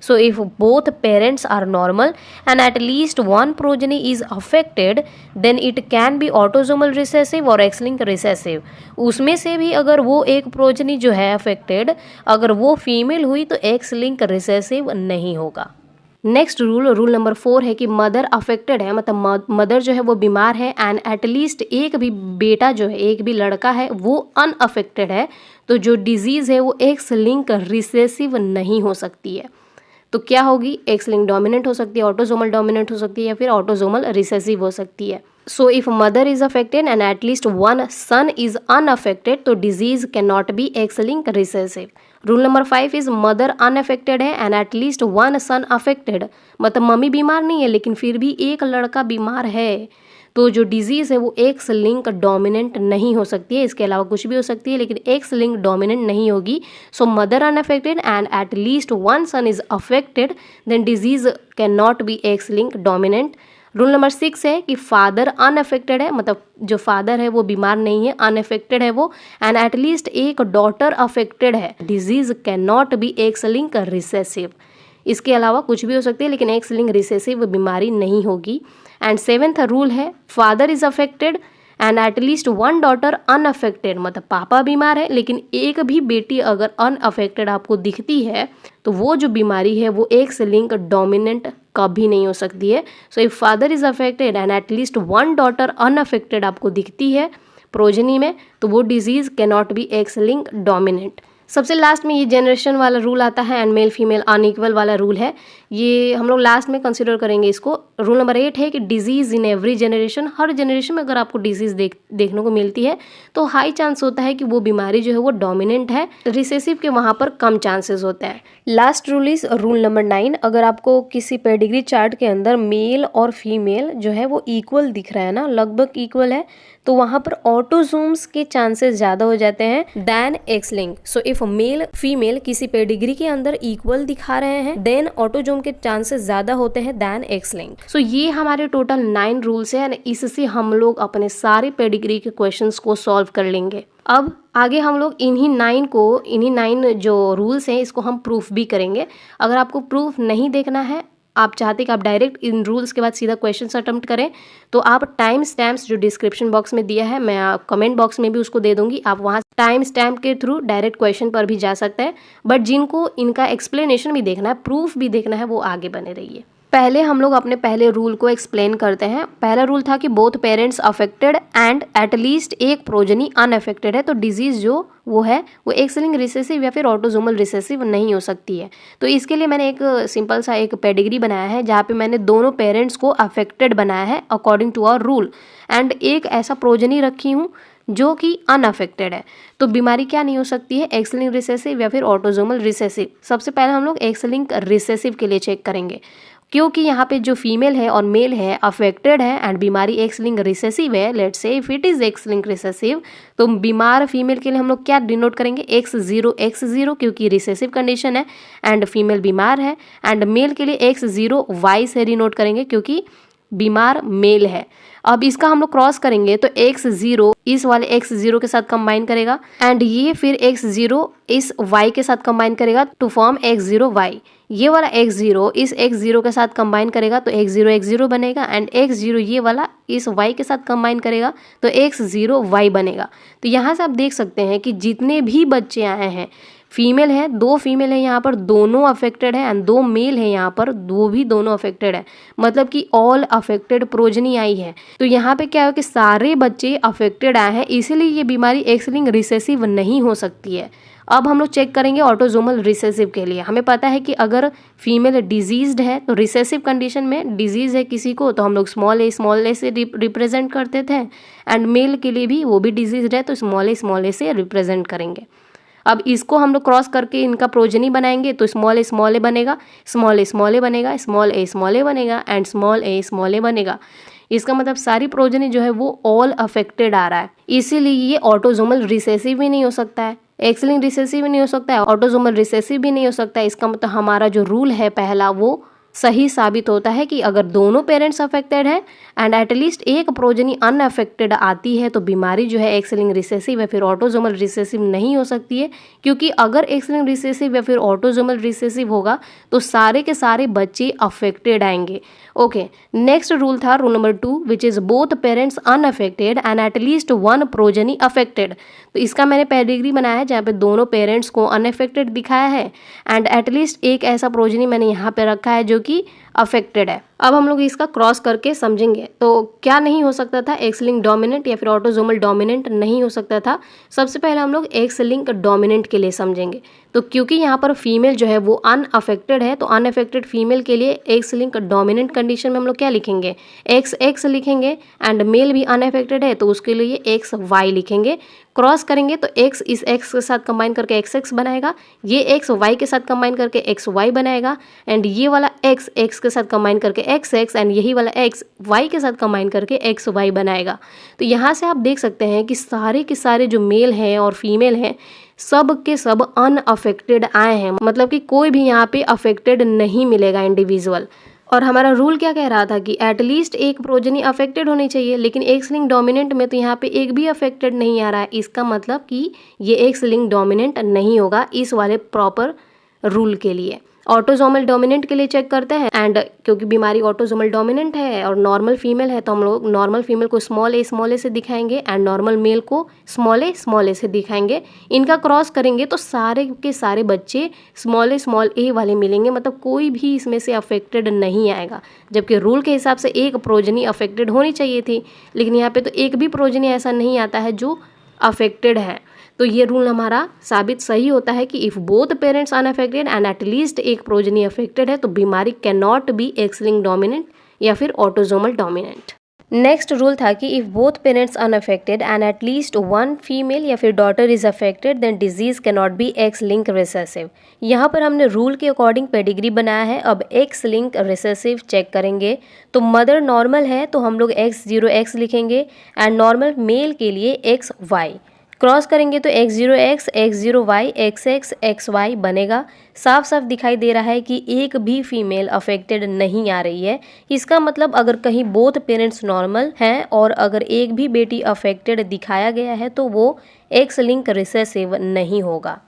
So if both parents are normal and at least one progeny is affected, then it can be autosomal recessive और X-linked recessive। उसमें से भी अगर वो एक प्रोजनी जो है अफेक्टेड अगर वो फीमेल हुई तो X-linked recessive नहीं होगा। नेक्स्ट रूल नंबर 4 है कि मदर अफेक्टेड है, मतलब मदर जो है वो बीमार है एंड एटलीस्ट एक भी बेटा जो है एक भी लड़का है वो अनअफेक्टेड है, तो जो डिजीज़ है वो एक्स लिंक रिसेसिव नहीं हो सकती है। तो क्या होगी, एक्स लिंक डोमिनेंट हो सकती है, ऑटोजोमल डोमिनेंट हो सकती है या फिर ऑटोजोमल रिसेसिव हो सकती है। So if mother is affected and at least one son is unaffected तो disease can not be X link recessive. Rule number 5 is mother unaffected है and at least one son affected, मतलब मम्मी बीमार नहीं है लेकिन फिर भी एक लड़का बीमार है, तो जो डिजीज़ है वो एक्स लिंक डोमिनेंट नहीं हो सकती है, इसके अलावा कुछ भी हो सकती है लेकिन एक्स लिंक डोमिनेंट नहीं होगी। So mother unaffected and at least one son is affected, then disease can not be X link dominant. Rule number 6 है कि फादर अनअफेक्टेड है, मतलब जो फादर है वो बीमार नहीं है, अनअफेक्टेड है वो, एंड एट लीस्ट एक डॉटर अफेक्टेड है, disease can not be X link recessive. इसके अलावा कुछ भी हो सकती है लेकिन एक्स लिंक रिसेसिव बीमारी नहीं होगी। एंड 7th रूल है father is affected and at least one daughter unaffected, मतलब पापा बीमार है लेकिन एक भी बेटी अगर अनअफेक्टेड आपको दिखती है तो वो जो बीमारी है वो एक्स लिंक डोमिनेंट कभी नहीं हो सकती है। So if father is affected and at least one daughter unaffected आपको दिखती है प्रोजेनी में तो वो disease can not be X link dominant. सबसे लास्ट में ये जनरेशन वाला रूल आता है एंड मेल फीमेल अनइक्वल वाला रूल है, ये हम लोग लास्ट में कंसिडर करेंगे इसको। रूल नंबर 8 है कि disease in every generation, her generation में अगर आपको डिजीज़ देखने को मिलती है तो हाई चांस होता है कि वो बीमारी जो है वो डोमिनेंट है, रिसेसिव के वहाँ पर कम चांसेस होते हैं। Last rule is rule number 9, अगर आपको किसी पेडिग्री चार्ट के अंदर मेल और फीमेल जो है वो इक्वल दिख रहा है ना, लगभग इक्वल है, तो वहाँ पर ऑटोजोम्स के चांसेस ज़्यादा हो जाते हैं than X link. So if male female किसी पेडिग्री के अंदर इक्वल दिखा रहे हैं देन ऑटोजोम के चांसेस ज़्यादा होते हैं देन एक्स लिंक। सो ये हमारे टोटल 9 रूल्स हैं, इससे हम लोग अपने सारे पेडिग्री के क्वेश्चंस को सॉल्व कर लेंगे। अब आगे हम लोग इन्हीं 9 जो रूल्स हैं इसको हम प्रूफ भी करेंगे। अगर आपको प्रूफ नहीं देखना है, आप चाहते कि आप डायरेक्ट इन रूल्स के बाद सीधा क्वेश्चंस अटेम्प्ट करें, तो आप टाइम स्टैम्प्स जो डिस्क्रिप्शन बॉक्स में दिया है, मैं कमेंट बॉक्स में भी उसको दे दूंगी, आप वहाँ टाइम स्टैम्प के थ्रू डायरेक्ट क्वेश्चन पर भी जा सकते हैं। बट जिनको इनका एक्सप्लेनेशन भी देखना है, प्रूफ भी देखना है, वो आगे बने रहिए। पहले हम लोग अपने पहले रूल को एक्सप्लेन करते हैं। पहला रूल था कि both parents affected and at least एक प्रोजेनी अनअफेक्टेड है, तो डिजीज जो वो है वो एक्स लिंक रिसेसिव या फिर ऑटोजोमल रिसेसिव नहीं हो सकती है। तो इसके लिए मैंने एक सिंपल सा एक पेडिग्री बनाया है जहाँ पे मैंने दोनों पेरेंट्स को अफेक्टेड बनाया है according to our rule, and एक ऐसा प्रोजेनी रखी हूँ जो कि अनअफेक्टेड है। तो बीमारी क्या नहीं हो सकती है, एक्स लिंक रिसेसिव या फिर ऑटोजोमल रिसेसिव। सबसे पहले हम लोग एक्स लिंक रिसेसिव के लिए चेक करेंगे, क्योंकि यहाँ पे जो फीमेल है और मेल है अफेक्टेड है एंड बीमारी एक्स लिंक रिसेसिव है, let's say if it is x link recessive, तो बीमार फीमेल के लिए हम लोग क्या डिनोट करेंगे, X0 क्योंकि रिसेसिव कंडीशन है एंड फीमेल बीमार है, एंड मेल के लिए X0 Y से डिनोट करेंगे क्योंकि बीमार मेल है। अब इसका हम लोग क्रॉस करेंगे तो X0 इस वाले X0 के साथ कंबाइन करेगा एंड ये फिर X0 इस Y के साथ कंबाइन करेगा टू फॉर्म X0Y। ये वाला X0 इस X0 के साथ कंबाइन करेगा तो X0 बनेगा एंड X0 ये वाला इस Y के साथ कंबाइन करेगा तो X0Y बनेगा। तो यहाँ से आप देख सकते हैं कि जितने भी बच्चे आए हैं, फीमेल है, 2 फीमेल है यहाँ पर, दोनों अफेक्टेड है एंड 2 मेल है यहाँ पर, वो भी दोनों अफेक्टेड है, मतलब कि ऑल अफेक्टेड प्रोजनी आई है। तो यहाँ पे क्या है कि सारे बच्चे अफेक्टेड आए हैं, इसीलिए ये बीमारी एक्स लिंक रिसेसिव नहीं हो सकती है। अब हम लोग चेक करेंगे ऑटोसोमल रिसेसिव के लिए। हमें पता है कि अगर फीमेल डिजीज्ड है तो रिसेसिव कंडीशन में डिजीज है किसी को तो हम लोग स्मॉल ए से रिप्रेजेंट करते थे, एंड मेल के लिए भी वो भी डिजीज्ड है तो स्मॉल ए से रिप्रेजेंट करेंगे। अब इसको हम लोग क्रॉस करके इनका प्रोजनी बनाएंगे तो स्मॉल ए बनेगा, स्मॉल ए बनेगा, स्मॉल ए बनेगा एंड स्मॉल ए बनेगा। इसका मतलब सारी प्रोजनी जो है वो ऑल अफेक्टेड आ रहा है, इसीलिए ये ऑटोसोमल रिसेसिव भी नहीं हो सकता है, एक्स लिंक्ड रिसेसिव भी नहीं हो सकता है, ऑटोसोमल रिसेसिव भी नहीं हो सकता है। इसका मतलब हमारा जो रूल है पहला वो सही साबित होता है कि अगर दोनों पेरेंट्स अफेक्टेड है एंड एटलीस्ट एक प्रोजनी अनअफेक्टेड आती है तो बीमारी जो है एक्स लिंक्ड रिसेसिव या फिर ऑटोसोमल रिसेसिव नहीं हो सकती है, क्योंकि अगर एक्स लिंक्ड रिसेसिव या फिर ऑटोसोमल रिसेसिव होगा तो सारे के सारे बच्चे अफेक्टेड आएंगे। ओके, नेक्स्ट रूल था rule number 2 which is both parents unaffected and at least one progeny affected. तो इसका मैंने पेडिग्री बनाया है जहाँ पे दोनों पेरेंट्स को अनअफेक्टेड दिखाया है एंड एटलीस्ट एक ऐसा प्रोजनी मैंने यहाँ पे रखा है जो कि अफेक्टेड है। अब हम लोग इसका क्रॉस करके समझेंगे तो क्या नहीं हो सकता था, एक्स लिंक डोमिनेंट या फिर ऑटोसोमल डोमिनेंट नहीं हो सकता था। सबसे पहले हम लोग एक्स लिंक डोमिनेंट के लिए समझेंगे। तो क्योंकि यहाँ पर फीमेल जो है वो अनअफेक्टेड है तो अनअफेक्टेड फीमेल के लिए एक्स लिंक डोमिनेंट कंडीशन में हम लोग क्या लिखेंगे, एक्स लिखेंगे, एंड मेल भी अनअफेक्टेड है तो उसके लिए एक्स वाई लिखेंगे। क्रॉस करेंगे तो एक्स इस एक्स के साथ कंबाइन करके एक्स बनाएगा, ये एक्स वाई के साथ कंबाइन करके एक्स वाई बनाएगा, एंड ये वाला एक्स एक्स के साथ कंबाइन करके एक्स एंड यही वाला एक्स वाई के साथ कंबाइन करके एक्स वाई बनाएगा। तो यहाँ से आप देख सकते हैं कि सारे के सारे जो मेल हैं और फीमेल हैं सब के सब अनअफेक्टेड आए हैं, मतलब कि कोई भी यहाँ पे अफेक्टेड नहीं मिलेगा इंडिविजुअल। और हमारा रूल क्या कह रहा था कि एटलीस्ट एक प्रोजनी अफेक्टेड होनी चाहिए, लेकिन एक्स लिंक डोमिनेंट में तो यहाँ पे एक भी अफेक्टेड नहीं आ रहा है, इसका मतलब कि ये एक्स लिंक डोमिनेंट नहीं होगा इस वाले प्रॉपर रूल के लिए। ऑटोसोमल डोमिनेंट के लिए चेक करते हैं, एंड क्योंकि बीमारी ऑटोसोमल डोमिनेंट है और नॉर्मल फीमेल है तो हम लोग नॉर्मल फीमेल को स्मॉल ए से दिखाएंगे एंड नॉर्मल मेल को स्मॉल ए से दिखाएंगे। इनका क्रॉस करेंगे तो सारे के सारे बच्चे स्मॉल ए वाले मिलेंगे, मतलब कोई भी इसमें से अफेक्टेड नहीं आएगा। जबकि रूल के हिसाब से एक प्रोजनी अफेक्टेड होनी चाहिए थी, लेकिन यहाँ पे तो एक भी प्रोजनी ऐसा नहीं आता है जो अफेक्टेड है। तो ये रूल हमारा साबित सही होता है कि if both parents unaffected and at least एक प्रोजनी अफेक्टेड है तो बीमारी can not be X link dominant या फिर ऑटोसोमल डोमिनेंट। नेक्स्ट रूल था कि if both parents unaffected and at least one female या फिर daughter is affected then disease can not be X link recessive. यहाँ पर हमने रूल के अकॉर्डिंग पेडिग्री बनाया है। अब एक्स लिंक रिसेसिव चेक करेंगे तो मदर नॉर्मल है तो हम लोग X0X लिखेंगे एंड नॉर्मल मेल के लिए XY। क्रॉस करेंगे तो X0X, X0Y, XX, XY बनेगा। साफ साफ दिखाई दे रहा है कि एक भी फीमेल अफेक्टेड नहीं आ रही है। इसका मतलब अगर कहीं बोथ पेरेंट्स नॉर्मल हैं और अगर एक भी बेटी अफेक्टेड दिखाया गया है तो वो एक्स लिंक रिसेसिव नहीं होगा।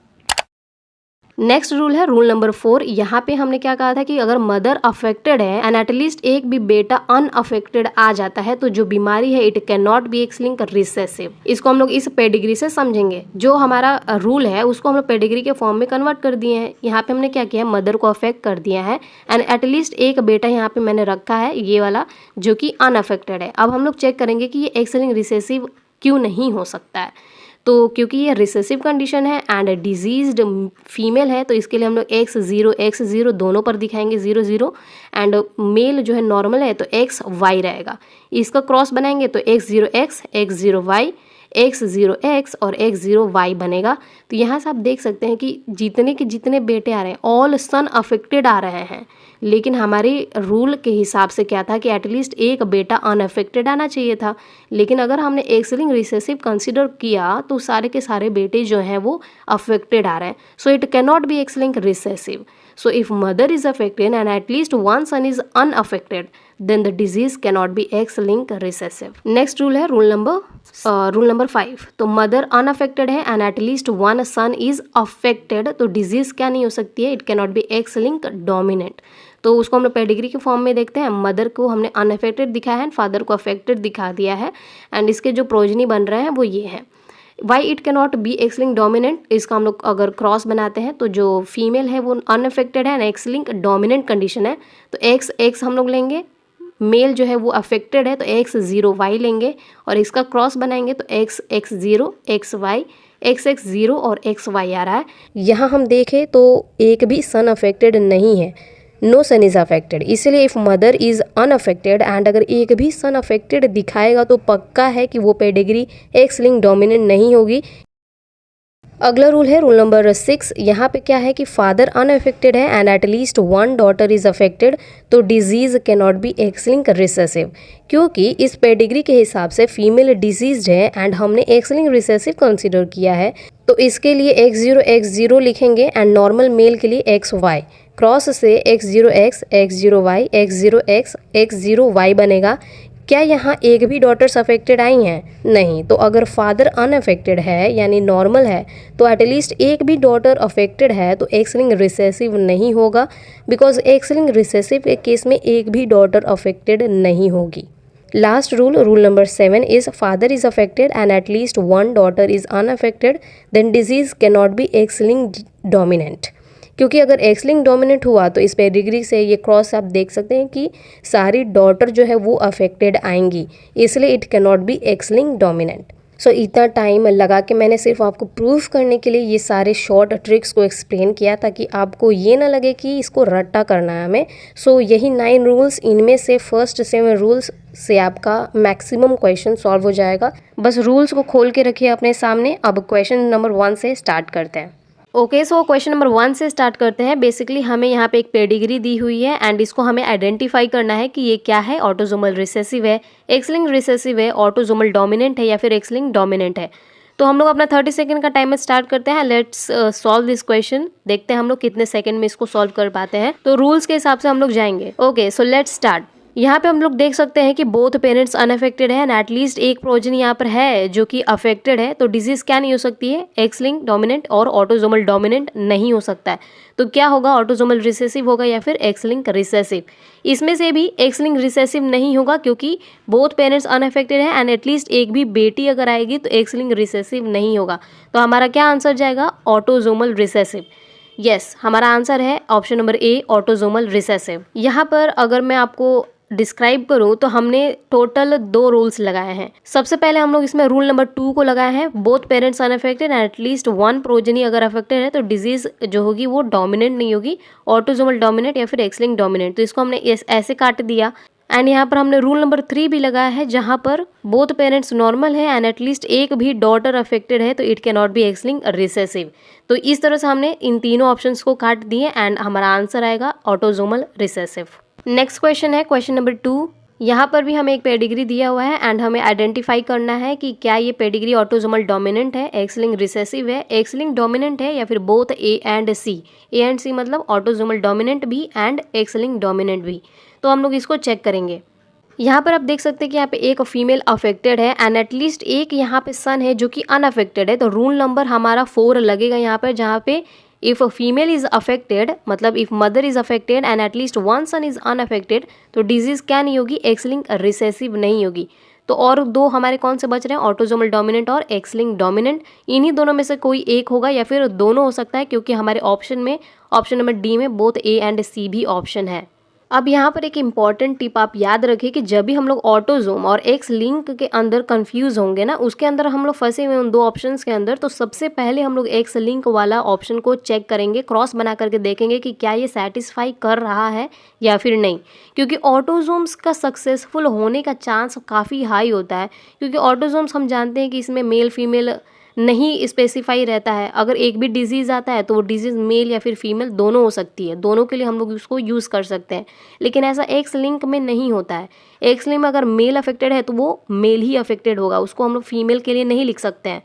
नेक्स्ट रूल है रूल नंबर 4। यहाँ पे हमने क्या कहा था कि अगर मदर अफेक्टेड है एंड एटलीस्ट एक भी बेटा अनअफेक्टेड आ जाता है तो जो बीमारी है it can not be X link recessive. इसको हम लोग इस पेडिग्री से समझेंगे। जो हमारा रूल है उसको हम लोग पेडिग्री के फॉर्म में कन्वर्ट कर दिए हैं। यहाँ पे हमने क्या किया है, मदर को अफेक्ट कर दिया है एंड एटलीस्ट एक बेटा यहाँ पे मैंने रखा है ये वाला जो कि अनअफेक्टेड है। अब हम लोग चेक करेंगे कि ये एक्स लिंक रिसेसिव क्यों नहीं हो सकता है। तो क्योंकि ये रिसेसिव कंडीशन है एंड डिजीज्ड फीमेल है तो इसके लिए हम लोग X0 दोनों पर दिखाएंगे 0 एंड मेल जो है नॉर्मल है तो XY रहेगा। इसका क्रॉस बनाएंगे तो X0X, X0Y, X0X और X0Y बनेगा। तो यहाँ से आप देख सकते हैं कि जितने के जितने बेटे आ रहे हैं ऑल सन अफेक्टेड आ रहे हैं, लेकिन हमारे रूल के हिसाब से क्या था कि एटलीस्ट एक बेटा अनअफेक्टेड आना चाहिए था। लेकिन अगर हमने एक्स लिंक रिसेसिव कंसिडर किया तो सारे के सारे बेटे जो हैं वो अफेक्टेड आ रहे हैं। So it can not be X link recessive. So if mother is affected and at least one son is unaffected then the disease cannot be X-linked recessive. Next rule है रूल नंबर 5। तो mother unaffected है and at least one son is affected तो disease क्या नहीं हो सकती है, it can not be X-linked dominant. तो उसको हम लोग पेडिग्री के फॉर्म में देखते हैं। मदर को हमने अनअफेक्टेड दिखाया है, फादर को अफेक्टेड दिखा दिया है एंड इसके जो प्रोजनी बन रहे हैं वो ये हैं। Why it can not be X link dominant, इसका हम लोग अगर क्रॉस बनाते हैं तो जो फीमेल है वो अनअफेक्टेड है and X link dominant condition है तो एक्स हम लोग लेंगे। मेल जो है वो अफेक्टेड है तो X0Y लेंगे और इसका क्रॉस बनाएंगे तो X0XY XX0 और XY आ रहा है। यहाँ हम देखें तो एक भी सन अफेक्टेड नहीं है, नो सन इज़ अफेक्टेड, इसलिए if mother is unaffected and अगर एक भी सन अफेक्टेड दिखाएगा तो पक्का है कि वो पेडिग्री एक्स लिंक डोमिनेंट नहीं होगी। अगला रूल है रूल नंबर 6। यहाँ पे क्या है कि फादर अनअफेक्टेड है and at least one daughter is affected, तो disease can not be X link recessive, क्योंकि इस पेडिग्री के हिसाब से फीमेल डिजीज है एंड हमने एक्स लिंक रिसेसिव कंसिडर किया है, तो इसके लिए X0 लिखेंगे एंड नॉर्मल मेल के लिए XY, क्रॉस से X0X, X0Y, X0X, X0Y बनेगा। क्या यहाँ एक भी डॉटर्स अफेक्टेड आई हैं? नहीं। तो अगर फादर अनअफेक्टेड है यानी नॉर्मल है तो एटलीस्ट एक भी डॉटर अफेक्टेड है तो एक्स लिंक रिसेसिव नहीं होगा, बिकॉज एक्स लिंक रिसेसिव के केस में एक भी डॉटर अफेक्टेड नहीं होगी। Last rule number 7 is father is affected and at least one daughter is unaffected, then disease can not be X link dominant, क्योंकि अगर एक्स लिंक डोमिनेंट हुआ तो इस पेडिग्री से ये क्रॉस आप देख सकते हैं कि सारी डॉटर जो है वो अफेक्टेड आएंगी, इसलिए it can not be X link dominant. So इतना टाइम लगा के मैंने सिर्फ आपको प्रूफ करने के लिए ये सारे शॉर्ट ट्रिक्स को एक्सप्लेन किया ताकि आपको ये ना लगे कि इसको रट्टा करना है हमें। सो यही 9 रूल्स, इनमें से फर्स्ट 7 रूल्स से आपका मैक्सिमम क्वेश्चन सॉल्व हो जाएगा। बस रूल्स को खोल के रखिए अपने सामने। अब क्वेश्चन नंबर 1 से स्टार्ट करते हैं। ओके, सो क्वेश्चन नंबर 1 से स्टार्ट करते हैं। बेसिकली हमें यहाँ पे एक पेडिग्री दी हुई है एंड इसको हमें आइडेंटिफाई करना है कि ये क्या है, ऑटोसोमल रिसेसिव है, एक्स लिंक रिसेसिव है, ऑटोसोमल डोमिनेंट है या फिर एक्स लिंक डोमिनेंट है। तो हम लोग अपना 30 सेकंड का टाइमर स्टार्ट करते हैं। Let's solve this question. देखते हैं हम लोग कितने सेकंड में इसको सॉल्व कर पाते हैं। तो रूल्स के हिसाब से हम लोग जाएंगे। Okay, so let's start. यहाँ पे हम लोग देख सकते हैं कि बोथ पेरेंट्स अनअफेक्टेड है एंड एटलीस्ट एक प्रोजनी यहाँ पर है जो कि अफेक्टेड है, तो डिजीज क्या नहीं हो सकती है, एक्स लिंक डोमिनेंट और ऑटोसोमल डोमिनेंट नहीं हो सकता है। तो क्या होगा, ऑटोसोमल रिसेसिव होगा या फिर एक्स लिंक रिसेसिव। इसमें से भी एक्स लिंक रिसेसिव नहीं होगा क्योंकि बोथ पेरेंट्स अनअफेक्टेड है एंड एटलीस्ट एक भी बेटी अगर आएगी तो एक्स लिंक रिसेसिव नहीं होगा। तो हमारा क्या आंसर जाएगा, ऑटोसोमल रिसेसिव। यस, हमारा आंसर है option number A, autosomal recessive. यहाँ पर अगर मैं आपको डिस्क्राइब करूँ तो हमने टोटल 2 रूल्स लगाए हैं। सबसे पहले हम लोग इसमें रूल नंबर 2 को लगाए हैं, both parents unaffected and at least one progeny अगर अफेक्टेड है तो डिजीज जो होगी वो डोमिनेंट नहीं होगी, ऑटोसोमल डोमिनेंट या फिर एक्स लिंक डोमिनेंट। तो इसको हमने ऐसे काट दिया। एंड यहाँ पर हमने रूल नंबर 3 भी लगाया है जहाँ पर बोथ पेरेंट्स नॉर्मल है एंड एटलीस्ट एक भी डॉटर अफेक्टेड है तो it can not be X link recessive. तो इस तरह से हमने इन तीनों ऑप्शंस को काट दिए एंड हमारा आंसर आएगा ऑटोसोमल रिसेसिव। नेक्स्ट क्वेश्चन है क्वेश्चन नंबर 2। यहाँ पर भी हमें एक पेडिग्री दिया हुआ है एंड हमें आइडेंटिफाई करना है कि क्या ये पेडिग्री ऑटोसोमल डोमिनेंट है, एक्स लिंक रिसेसिव है, एक्स लिंक डोमिनेंट है या फिर both A and C. A and C मतलब ऑटोसोमल डोमिनेंट भी एंड एक्स लिंक डोमिनेंट भी। तो हम लोग इसको चेक करेंगे। यहाँ पर आप देख सकते हैं कि यहाँ पे एक फीमेल अफेक्टेड है एंड एटलीस्ट एक यहाँ पे सन है जो कि अनअफेक्टेड है, तो रूल नंबर हमारा 4 लगेगा यहाँ पर, जहाँ पे इफ़ फीमेल इज अफेक्टेड मतलब if mother is affected and at least one son is unaffected तो डिजीज क्या नहीं होगी, एक्स लिंक रिसेसिव नहीं होगी। तो और 2 हमारे कौन से बच रहे हैं, ऑटोसोमल डोमिनेंट और एक्स लिंक डोमिनेंट। इन्हीं दोनों में से कोई एक होगा या फिर दोनों हो सकता है, क्योंकि हमारे ऑप्शन में ऑप्शन नंबर डी में बोथ ए एंड सी भी ऑप्शन है। अब यहाँ पर एक इम्पॉर्टेंट टिप आप याद रखिए कि जब भी हम लोग ऑटोजोम और एक्स लिंक के अंदर कंफ्यूज होंगे ना, उसके अंदर हम लोग फंसे हुए उन 2 ऑप्शंस के अंदर, तो सबसे पहले हम लोग एक्स लिंक वाला ऑप्शन को चेक करेंगे, क्रॉस बना करके देखेंगे कि क्या ये सेटिस्फाई कर रहा है या फिर नहीं, क्योंकि ऑटोजोम्स का सक्सेसफुल होने का चांस काफ़ी हाई होता है, क्योंकि ऑटोजोम्स हम जानते हैं कि इसमें मेल फीमेल नहीं स्पेसिफाई रहता है। अगर एक भी डिजीज़ आता है तो वो डिजीज़ मेल या फिर फीमेल दोनों हो सकती है, दोनों के लिए हम लोग उसको यूज़ कर सकते हैं। लेकिन ऐसा एक्स लिंक में नहीं होता है। एक्स लिंक में अगर मेल अफेक्टेड है तो वो मेल ही अफेक्टेड होगा, उसको हम लोग फीमेल के लिए नहीं लिख सकते हैं।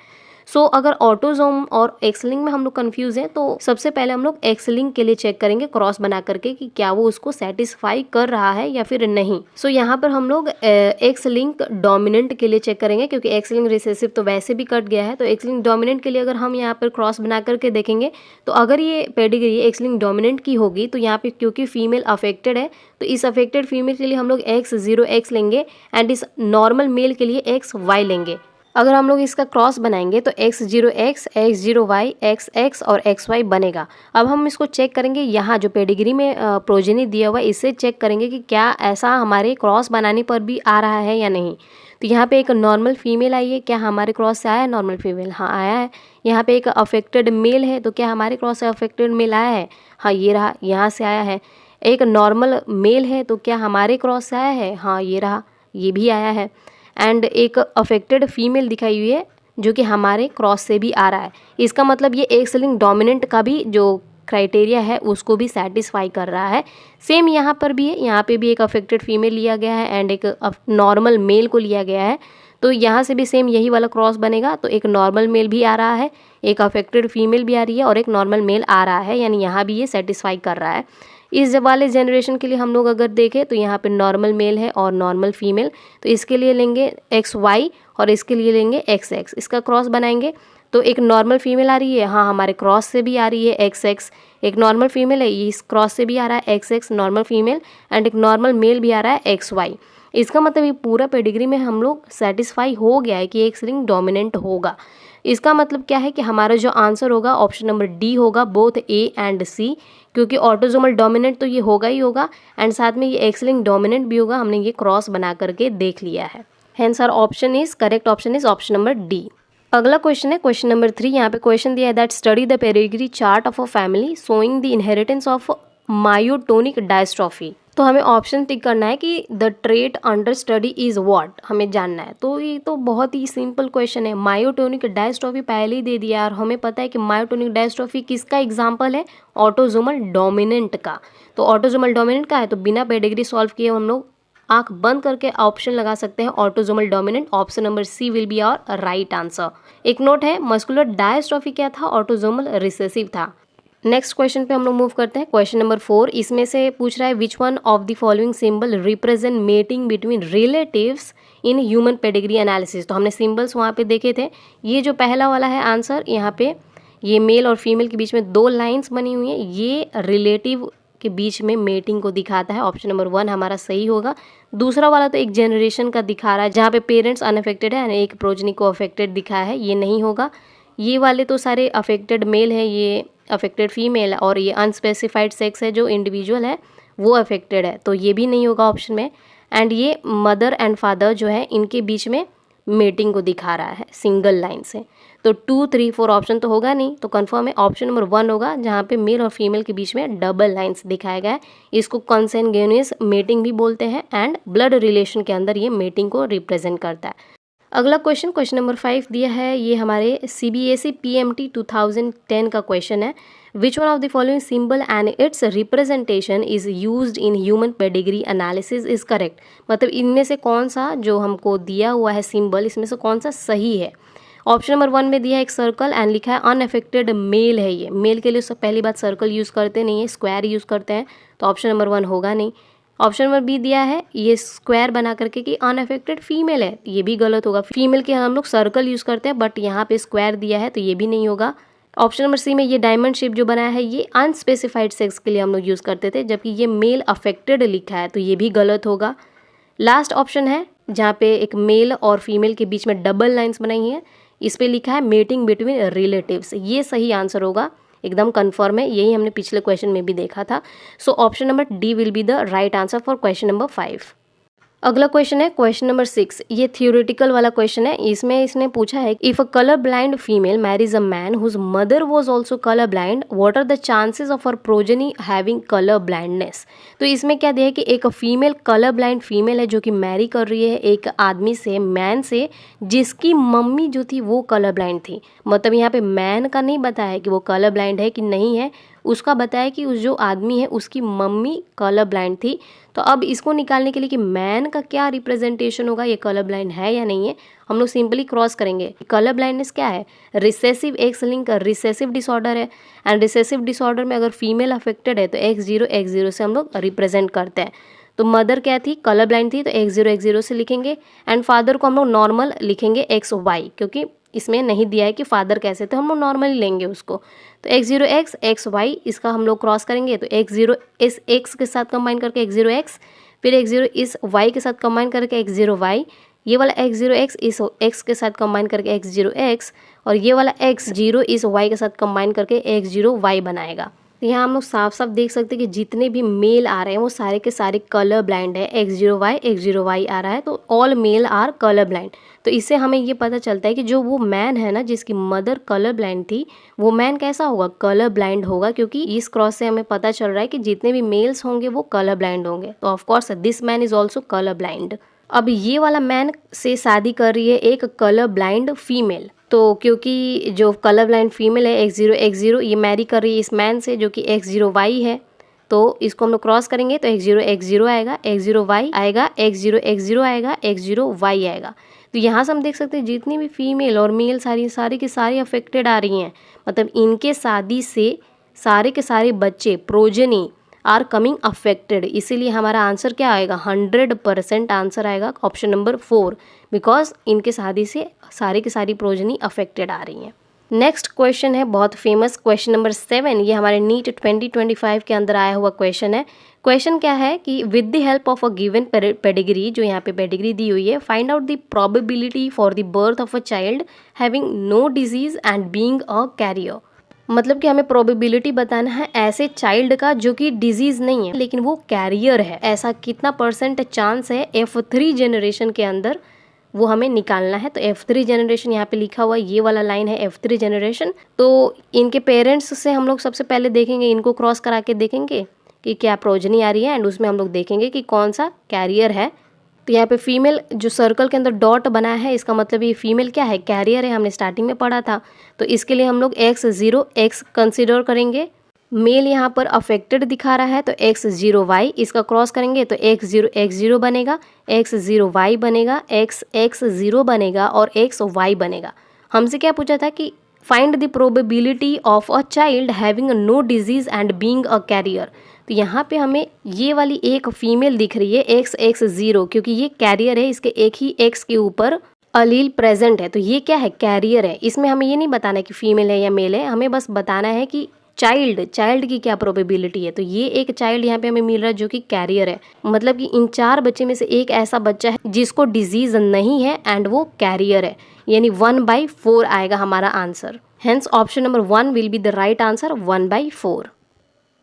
सो अगर ऑटोजोम और एक्स लिंक में हम लोग कन्फ्यूज़ हैं तो सबसे पहले हम लोग एक्स लिंक के लिए चेक करेंगे क्रॉस बना करके कि क्या वो उसको सेटिस्फाई कर रहा है या फिर नहीं। सो यहाँ पर हम लोग एक्स लिंक डोमिनेंट के लिए चेक करेंगे, क्योंकि एक्स लिंक रिसेसिव तो वैसे भी कट गया है। तो एक्स लिंक डोमिनेंट के लिए अगर हम यहाँ पर क्रॉस बना करके देखेंगे तो अगर ये पेडिग्री एक्स लिंक डोमिनेंट की होगी तो यहाँ पे क्योंकि फीमेल अफेक्टेड है तो इस अफेक्टेड फीमेल के लिए हम लोग X0X लेंगे एंड इस नॉर्मल मेल के लिए XY लेंगे। अगर हम लोग इसका क्रॉस बनाएंगे तो X0X, X0Y, XX और XY बनेगा। अब हम इसको चेक करेंगे, यहाँ जो पेडिग्री में प्रोजेनी दिया हुआ है इससे चेक करेंगे कि क्या ऐसा हमारे क्रॉस बनाने पर भी आ रहा है या नहीं। तो यहाँ पे एक नॉर्मल फीमेल आई है, क्या हमारे क्रॉस से आया है नॉर्मल फीमेल? हाँ आया है। यहाँ पे एक अफेक्टेड मेल है, तो क्या हमारे क्रॉस से अफेक्टेड मेल आया है? हाँ ये रहा, यहाँ से आया है। एक नॉर्मल मेल है, तो क्या हमारे क्रॉस से आया है? हाँ ये रहा, ये भी आया है। एंड एक अफेक्टेड फीमेल दिखाई हुई है जो कि हमारे क्रॉस से भी आ रहा है। इसका मतलब ये एक्स लिंक्ड डोमिनेंट का भी जो क्राइटेरिया है उसको भी सेटिस्फाई कर रहा है। सेम यहाँ पर भी है, यहाँ पे भी एक अफेक्टेड फीमेल लिया गया है एंड एक नॉर्मल मेल को लिया गया है। तो यहाँ से भी सेम यही वाला क्रॉस बनेगा। तो एक नॉर्मल मेल भी आ रहा है, एक अफेक्टेड फीमेल भी आ रही है और एक नॉर्मल मेल आ रहा है, यानी यहाँ भी ये सेटिस्फाई कर रहा है। इस वाले जनरेशन के लिए हम लोग अगर देखें तो यहाँ पे नॉर्मल मेल है और नॉर्मल फीमेल, तो इसके लिए लेंगे XY और इसके लिए लेंगे XX, इसका क्रॉस बनाएंगे। तो एक नॉर्मल फीमेल आ रही है, हाँ हमारे क्रॉस से भी आ रही है XX, एक नॉर्मल फीमेल है, ये इस क्रॉस से भी आ रहा है XX नॉर्मल फीमेल, एंड एक नॉर्मल मेल भी आ रहा है XY। इसका मतलब ये पूरा पेडिग्री में हम लोग सेटिस्फाई हो गया है कि एक्स लिंक डोमिनेंट होगा। इसका मतलब क्या है कि हमारा जो आंसर होगा ऑप्शन नंबर डी होगा, बोथ A एंड C, क्योंकि ऑटोजोमल डोमिनेंट तो ये होगा ही होगा एंड साथ में ये एक्स लिंक डोमिनेंट भी होगा। हमने ये क्रॉस बना करके देख लिया है। Hence our option is correct, option is option number D. अगला क्वेश्चन है क्वेश्चन नंबर 3। यहाँ पे क्वेश्चन दिया है that study the pedigree chart of a family showing the inheritance of myotonic dystrophy. तो हमें ऑप्शन टिक करना है कि the trait under study is what, हमें जानना है। तो ये तो बहुत ही सिंपल क्वेश्चन है, मायोटोनिक डायस्ट्रॉफी पहले ही दे दिया और हमें पता है कि मायोटोनिक डायस्ट्रॉफी किसका एग्जाम्पल है? ऑटोजोमल डोमिनेंट का। तो ऑटोजोमल डोमिनेंट का है, तो बिना पेडिग्री सॉल्व किए हम लोग आंख बंद करके ऑप्शन लगा सकते हैं autosomal dominant. Option number C will be our right answer. एक नोट है, मस्कुलर डायस्ट्रॉफी क्या था? ऑटोजोमल रिसेसिव था। नेक्स्ट क्वेश्चन पे हम लोग मूव करते हैं, क्वेश्चन नंबर 4। इसमें से पूछ रहा है which one of the following symbol represent mating between relatives in human pedigree analysis. तो हमने सिंबल्स वहाँ पे देखे थे। ये जो पहला वाला है आंसर, यहाँ पे ये मेल और फीमेल के बीच में 2 लाइन्स बनी हुई हैं, ये रिलेटिव के बीच में मेटिंग को दिखाता है। ऑप्शन नंबर 1 हमारा सही होगा। दूसरा वाला तो एक जनरेशन का दिखा रहा है जहाँ पे पेरेंट्स अनअफेक्टेड है, एक प्रोजनी को अफेक्टेड दिखा है, ये नहीं होगा। ये वाले तो सारे अफेक्टेड मेल है, ये अफेक्टेड फीमेल है, और ये अनस्पेसिफाइड सेक्स है जो इंडिविजुअल है वो अफेक्टेड है, तो ये भी नहीं होगा ऑप्शन में। एंड ये मदर एंड फादर जो है इनके बीच में मेटिंग को दिखा रहा है सिंगल लाइन से। तो 2, 3, 4 ऑप्शन तो होगा नहीं, तो कंफर्म है ऑप्शन नंबर 1 होगा जहाँ पे मेल और फीमेल के बीच में डबल लाइंस दिखाया गया है। इसको कंसेंगुइनियस मेटिंग भी बोलते हैं एंड ब्लड रिलेशन के अंदर ये मेटिंग को रिप्रेजेंट करता है। अगला क्वेश्चन, क्वेश्चन नंबर 5 दिया है, ये हमारे CBSE PMT 2010 का क्वेश्चन है। Which one of the following symbol and it's representation is used in human pedigree analysis is correct. मतलब इनमें से कौन सा जो हमको दिया हुआ है सिंबल, इसमें से कौन सा सही है? ऑप्शन नंबर 1 में दिया है एक सर्कल एंड लिखा है अनअफेक्टेड मेल है। ये मेल के लिए सब पहली बात सर्कल यूज़ करते नहीं है, स्क्वायर यूज़ करते हैं, तो ऑप्शन नंबर 1 होगा नहीं। ऑप्शन नंबर बी दिया है ये स्क्वायर बना करके कि अनअफेक्टेड फीमेल है, ये भी गलत होगा। फीमेल के हम लोग सर्कल यूज़ करते हैं बट यहाँ पे स्क्वायर दिया है, तो ये भी नहीं होगा। ऑप्शन नंबर सी में ये डायमंड शेप जो बनाया है ये अनस्पेसिफाइड सेक्स के लिए हम लोग यूज़ करते थे, जबकि ये मेल अफेक्टेड लिखा है, तो ये भी गलत होगा। लास्ट ऑप्शन है जहाँ पे एक मेल और फीमेल के बीच में डबल लाइन्स बनाई हैं, इस पे लिखा है मेटिंग बिटवीन रिलेटिव्स, ये सही आंसर होगा, एकदम कंफर्म है, यही हमने पिछले क्वेश्चन में भी देखा था। So option number D will be the right answer for question number 5। अगला क्वेश्चन है क्वेश्चन नंबर 6। ये थियोरेटिकल वाला क्वेश्चन है। इसमें इसने पूछा है if a colour blind female marries a man whose mother was also colour blind, what are the chances of her progeny having colour blindness. तो इसमें क्या दिया है कि एक फीमेल कलर ब्लाइंड फीमेल है जो कि मैरी कर रही है एक आदमी से, मैन से, जिसकी मम्मी जो थी वो कलर ब्लाइंड थी। मतलब यहाँ पे मैन का नहीं बताया है कि वो कलर ब्लाइंड है कि नहीं है, उसका बताया कि उस जो आदमी है उसकी मम्मी कलर ब्लाइंड थी। तो अब इसको निकालने के लिए कि मैन का क्या रिप्रेजेंटेशन होगा, ये कलर ब्लाइंड है या नहीं है, हम लोग सिंपली क्रॉस करेंगे। कलर ब्लाइंडनेस क्या है? Recessive X link recessive disorder है, एंड रिसेसिव डिसऑर्डर में अगर फीमेल अफेक्टेड है तो X0 से हम लोग रिप्रेजेंट करते हैं। तो मदर क्या थी? कलर ब्लाइंड थी, तो X0 से लिखेंगे, एंड फादर को हम लोग नॉर्मल लिखेंगे XY, क्योंकि इसमें नहीं दिया है कि फादर कैसे, तो हम लोग नॉर्मली लेंगे उसको। तो X0 XY इसका हम लोग क्रॉस करेंगे, तो X0 इस X के साथ कंबाइन करके X0X, फिर X0 इस Y के साथ कंबाइन करके X0Y, ये वाला X0X इस X के साथ कंबाइन करके X0X, और ये वाला X0 इस Y के साथ कंबाइन करके X0Y बनाएगा। तो यहाँ हम लोग साफ साफ देख सकते हैं कि जितने भी मेल आ रहे हैं वो सारे के सारे कलर ब्लाइंड है। X0Y आ रहा है, तो all male are colour blind. तो इससे हमें ये पता चलता है कि जो वो मैन है ना, जिसकी मदर कलर ब्लाइंड थी, वो मैन कैसा होगा, कलर ब्लाइंड होगा, क्योंकि इस क्रॉस से हमें पता चल रहा है कि जितने भी मेल्स होंगे वो कलर ब्लाइंड होंगे। तो of course this man is also colour blind. अब ये वाला मैन से शादी कर रही है एक कलर ब्लाइंड फीमेल, तो क्योंकि जो कलर ब्लाइंड फीमेल है X0 ये मैरी कर रही है इस मैन से जो कि X0Y है, तो इसको हम लोग क्रॉस करेंगे तो X0 आएगा, X0Y आएगा, X0 आएगा, X0Y आएगा। तो यहाँ से हम देख सकते हैं जितनी भी फीमेल और मेल सारी की सारी अफेक्टेड आ रही हैं, मतलब इनके शादी से सारे के सारे बच्चे प्रोजेनी आर कमिंग अफेक्टेड। इसीलिए हमारा आंसर क्या आएगा, 100% आंसर आएगा ऑप्शन नंबर 4, बिकॉज इनके शादी से सारी की सारी प्रोजनी अफेक्टेड आ रही हैं। नेक्स्ट क्वेश्चन है बहुत फेमस क्वेश्चन नंबर 7। ये हमारे नीट 2025 के अंदर आया हुआ क्वेश्चन है। क्वेश्चन क्या है कि with the help of a given pedigree, जो यहाँ पे पेडिग्री दी हुई है, find out the probability for the birth of a child having no disease and being a carrier. मतलब कि हमें प्रोबेबिलिटी बताना है ऐसे चाइल्ड का जो कि डिजीज नहीं है लेकिन वो कैरियर है, ऐसा कितना परसेंट चांस है F3 जनरेशन के अंदर, वो हमें निकालना है। तो F3 जनरेशन यहाँ पे लिखा हुआ ये वाला लाइन है F3 जनरेशन। तो इनके पेरेंट्स से हम लोग सबसे पहले देखेंगे, इनको क्रॉस करा के देखेंगे कि क्या प्रोजनी आ रही है, एंड उसमें हम लोग देखेंगे कि कौन सा कैरियर है। तो यहाँ पे फीमेल जो सर्कल के अंदर डॉट बना है, इसका मतलब ये फीमेल क्या है, कैरियर है, हमने स्टार्टिंग में पढ़ा था। तो इसके लिए हम लोग X0X कंसिडर करेंगे। मेल यहाँ पर अफेक्टेड दिखा रहा है तो X0Y, इसका क्रॉस करेंगे तो X0 बनेगा, X0Y बनेगा, XX0 बनेगा और XY बनेगा। हमसे क्या पूछा था कि find the probability of a child having no disease and being a carrier. तो यहाँ पे हमें ये वाली एक फीमेल दिख रही है XX0, क्योंकि ये कैरियर है, इसके एक ही X के ऊपर अलील प्रेजेंट है, तो ये क्या है, कैरियर है। इसमें हमें ये नहीं बताना है कि फीमेल है या मेल है, हमें बस बताना है कि चाइल्ड की क्या प्रोबेबिलिटी है। तो ये एक चाइल्ड यहाँ पे हमें मिल रहा है जो कि कैरियर है, मतलब कि इन 4 बच्चे में से एक ऐसा बच्चा है जिसको डिजीज नहीं है एंड वो कैरियर है, यानी 1/4 आएगा हमारा answer. Hence option number 1 will be the right answer, 1/4।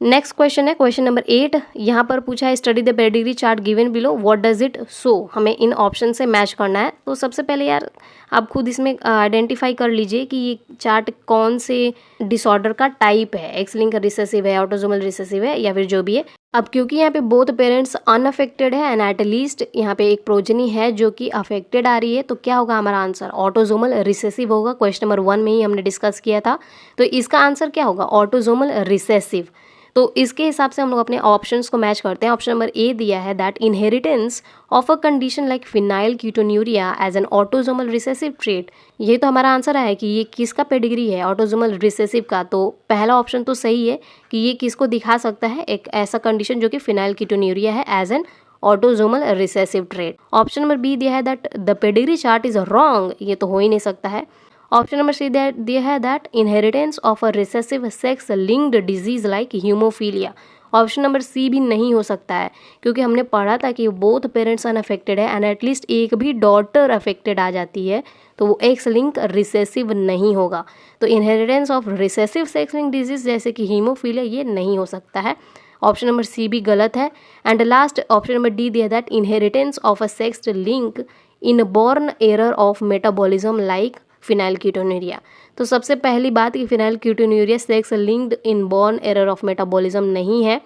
Next question है क्वेश्चन नंबर 8। यहाँ पर पूछा है study the pedigree chart given below, what does it show. हमें इन ऑप्शन से मैच करना है। तो सबसे पहले यार आप खुद इसमें आइडेंटिफाई कर लीजिए कि ये चार्ट कौन से डिसऑर्डर का टाइप है, एक्स लिंक रिसेसिव है, ऑटोसोमल रिसेसिव है, या फिर जो भी है। अब क्योंकि यहाँ पे बोथ पेरेंट्स अनअफेक्टेड है एंड एट लीस्ट यहाँ पे एक प्रोजनी है जो कि अफेक्टेड आ रही है, तो क्या होगा हमारा आंसर, ऑटोसोमल रिसेसिव होगा। क्वेश्चन नंबर 1 में ही हमने डिस्कस किया था, तो इसका आंसर क्या होगा, ऑटोसोमल रिसेसिव। तो इसके हिसाब से हम लोग अपने ऑप्शंस को मैच करते हैं। ऑप्शन नंबर ए दिया है that inheritance of a condition like phenylketonuria as an autosomal recessive trait. ये तो हमारा आंसर है कि ये किसका पेडिग्री है, ऑटोसोमल रिसेसिव का। तो पहला ऑप्शन तो सही है कि ये किसको दिखा सकता है, एक ऐसा कंडीशन जो कि फिनाइलकीटोन्यूरिया है as an autosomal recessive trait. Option number B दिया है that the pedigree chart is wrong, ये तो हो ही नहीं सकता है। ऑप्शन नंबर सी दिया है that inheritance of a recessive sex linked disease like haemophilia. Option number C भी नहीं हो सकता है, क्योंकि हमने पढ़ा था कि बोथ पेरेंट्स अनअफेक्टेड है एंड एटलीस्ट एक भी डॉटर अफेक्टेड आ जाती है, तो वो एक्स लिंक रिसेसिव नहीं होगा। तो inheritance of recessive sex link disease जैसे कि हीमोफीलिया ये नहीं हो सकता है। ऑप्शन नंबर सी भी गलत है। And last option number D दिया that inheritance of a sex link inborn error of metabolism like phenylketonuria. तो सबसे पहली बात कि phenylketonuria sex linked inborn error of metabolism नहीं है,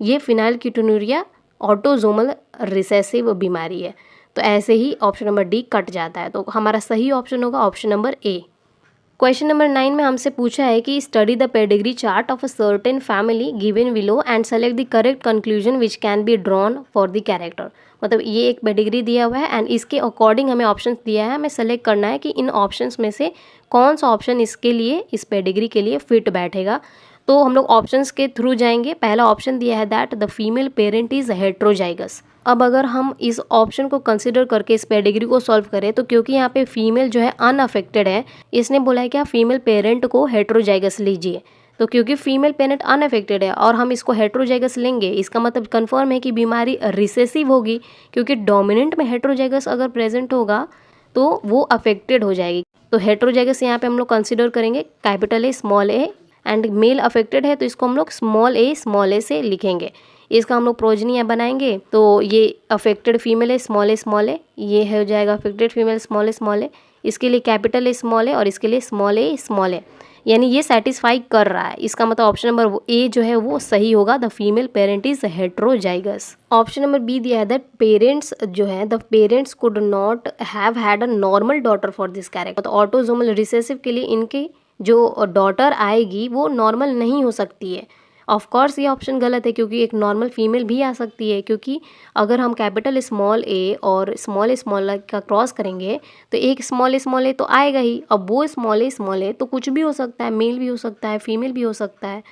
ये फिनाइलकीटोन्यूरिया ऑटोसोमल रिसेसिव बीमारी है। तो ऐसे ही ऑप्शन नंबर डी कट जाता है, तो हमारा सही ऑप्शन होगा option number A. Question number 9 में हमसे पूछा है कि study the pedigree chart of a certain family given below and select the correct conclusion which can be drawn for the character. मतलब ये एक पेडिग्री दिया हुआ है एंड इसके अकॉर्डिंग हमें ऑप्शंस दिया है, हमें सेलेक्ट करना है कि इन ऑप्शंस में से कौन सा ऑप्शन इसके लिए, इस पेडिग्री के लिए फिट बैठेगा। तो हम लोग ऑप्शंस के थ्रू जाएंगे। पहला ऑप्शन दिया है that the female parent is heterozygous. अब अगर हम इस ऑप्शन को कंसिडर करके इस पेडिग्री को सॉल्व करें, तो क्योंकि यहाँ पे फीमेल जो है अनअफेक्टेड है, इसने बोला है कि आप फीमेल पेरेंट को हेट्रोजाइगस लीजिए। तो क्योंकि फीमेल पेरेंट अनअफेक्टेड है और हम इसको हेट्रोजाइगस लेंगे, इसका मतलब कंफर्म है कि बीमारी रिसेसिव होगी, क्योंकि डोमिनेंट में हेट्रोजाइगस अगर प्रेजेंट होगा तो वो अफेक्टेड हो जाएगी। तो हेट्रोजाइगस यहाँ पे हम लोग कंसिडर करेंगे capital A small a and male affected है तो इसको हम लोग स्मॉल ए से लिखेंगे। इसका हम लोग प्रोजनी बनाएंगे तो ये अफेक्टेड फीमेल है स्मॉल ए, ये हो जाएगा अफेक्टेड फीमेल स्मॉल ए, इसके लिए कैपिटल स्मॉल ए और इसके लिए स्मॉल ए, यानी ये सेटिस्फाई कर रहा है। इसका मतलब ऑप्शन नंबर ए जो है वो सही होगा, the female parent is heterozygous. Option number B दिया है दैट पेरेंट्स जो है the parents could not have had a normal daughter for this character. तो ऑटोसोमल रिसेसिव के लिए इनके जो डॉटर आएगी वो नॉर्मल नहीं हो सकती है। ऑफ कोर्स ये ऑप्शन गलत है क्योंकि एक नॉर्मल फीमेल भी आ सकती है, क्योंकि अगर हम कैपिटल स्मॉल ए और स्मॉल का क्रॉस करेंगे तो एक स्मॉल ए तो आएगा ही। अब वो स्मॉल ए तो कुछ भी हो सकता है, मेल भी हो सकता है, फीमेल भी हो सकता है।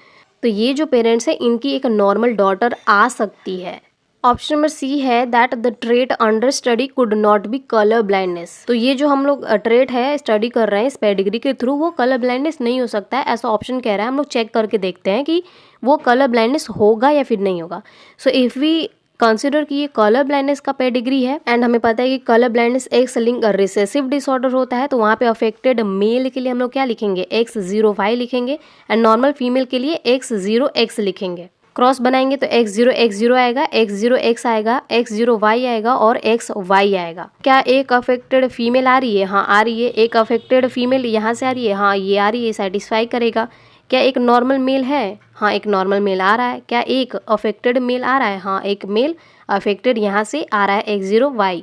तो ये जो पेरेंट्स है इनकी एक नॉर्मल डॉटर आ सकती है। ऑप्शन नंबर सी है that the trait under study could not be colour blindness. तो ये जो हम लोग ट्रेट है स्टडी कर रहे हैं इस पेडिग्री के थ्रू, वो कलर ब्लाइंडनेस नहीं हो सकता है, ऐसा ऑप्शन कह रहा है। हम लोग चेक करके देखते हैं कि वो कलर ब्लाइंडनेस होगा या फिर नहीं होगा। सो इफ़ वी कंसिडर कि ये कलर ब्लाइंडनेस का पेडिग्री है एंड हमें पता है कि colour blindness x link recessive disorder होता है, तो वहाँ पे अफेक्टेड मेल के लिए हम लोग क्या लिखेंगे, X0Y लिखेंगे एंड नॉर्मल फीमेल के लिए X0X लिखेंगे। क्रॉस बनाएंगे तो X0X0 आएगा, X0X आएगा, X0Y आएगा और XY आएगा। क्या एक अफेक्टेड फीमेल आ रही है? हाँ आ रही है। एक अफेक्टेड फीमेल यहाँ से आ रही है? हाँ ये आ रही है, सेटिस्फाई करेगा। क्या एक नॉर्मल मेल है? हाँ एक नॉर्मल मेल आ रहा है। क्या एक अफेक्टेड मेल आ रहा है? हाँ एक मेल अफेक्टेड यहाँ से आ रहा है X0Y।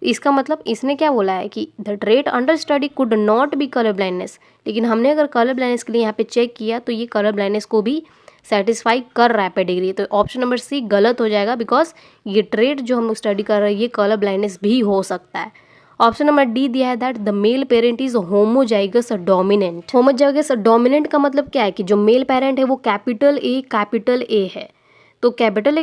इसका मतलब इसने क्या बोला है कि the trait under study could not be colour blindness, लेकिन हमने अगर कलर ब्लाइंडनेस के लिए यहाँ पे चेक किया तो ये कलर ब्लाइंडनेस को भी सेटिस्फाई कर रहा है पेडिग्री। तो ऑप्शन नंबर सी गलत हो जाएगा, बिकॉज ये ट्रेट जो हम लोग स्टडी कर रहे हैं ये कलर ब्लाइंडनेस भी हो सकता है। ऑप्शन नंबर डी दिया है that the male parent is homozygous dominant. Homozygous dominant का मतलब क्या है कि जो मेल पेरेंट है वो कैपिटल ए है। तो कैपिटल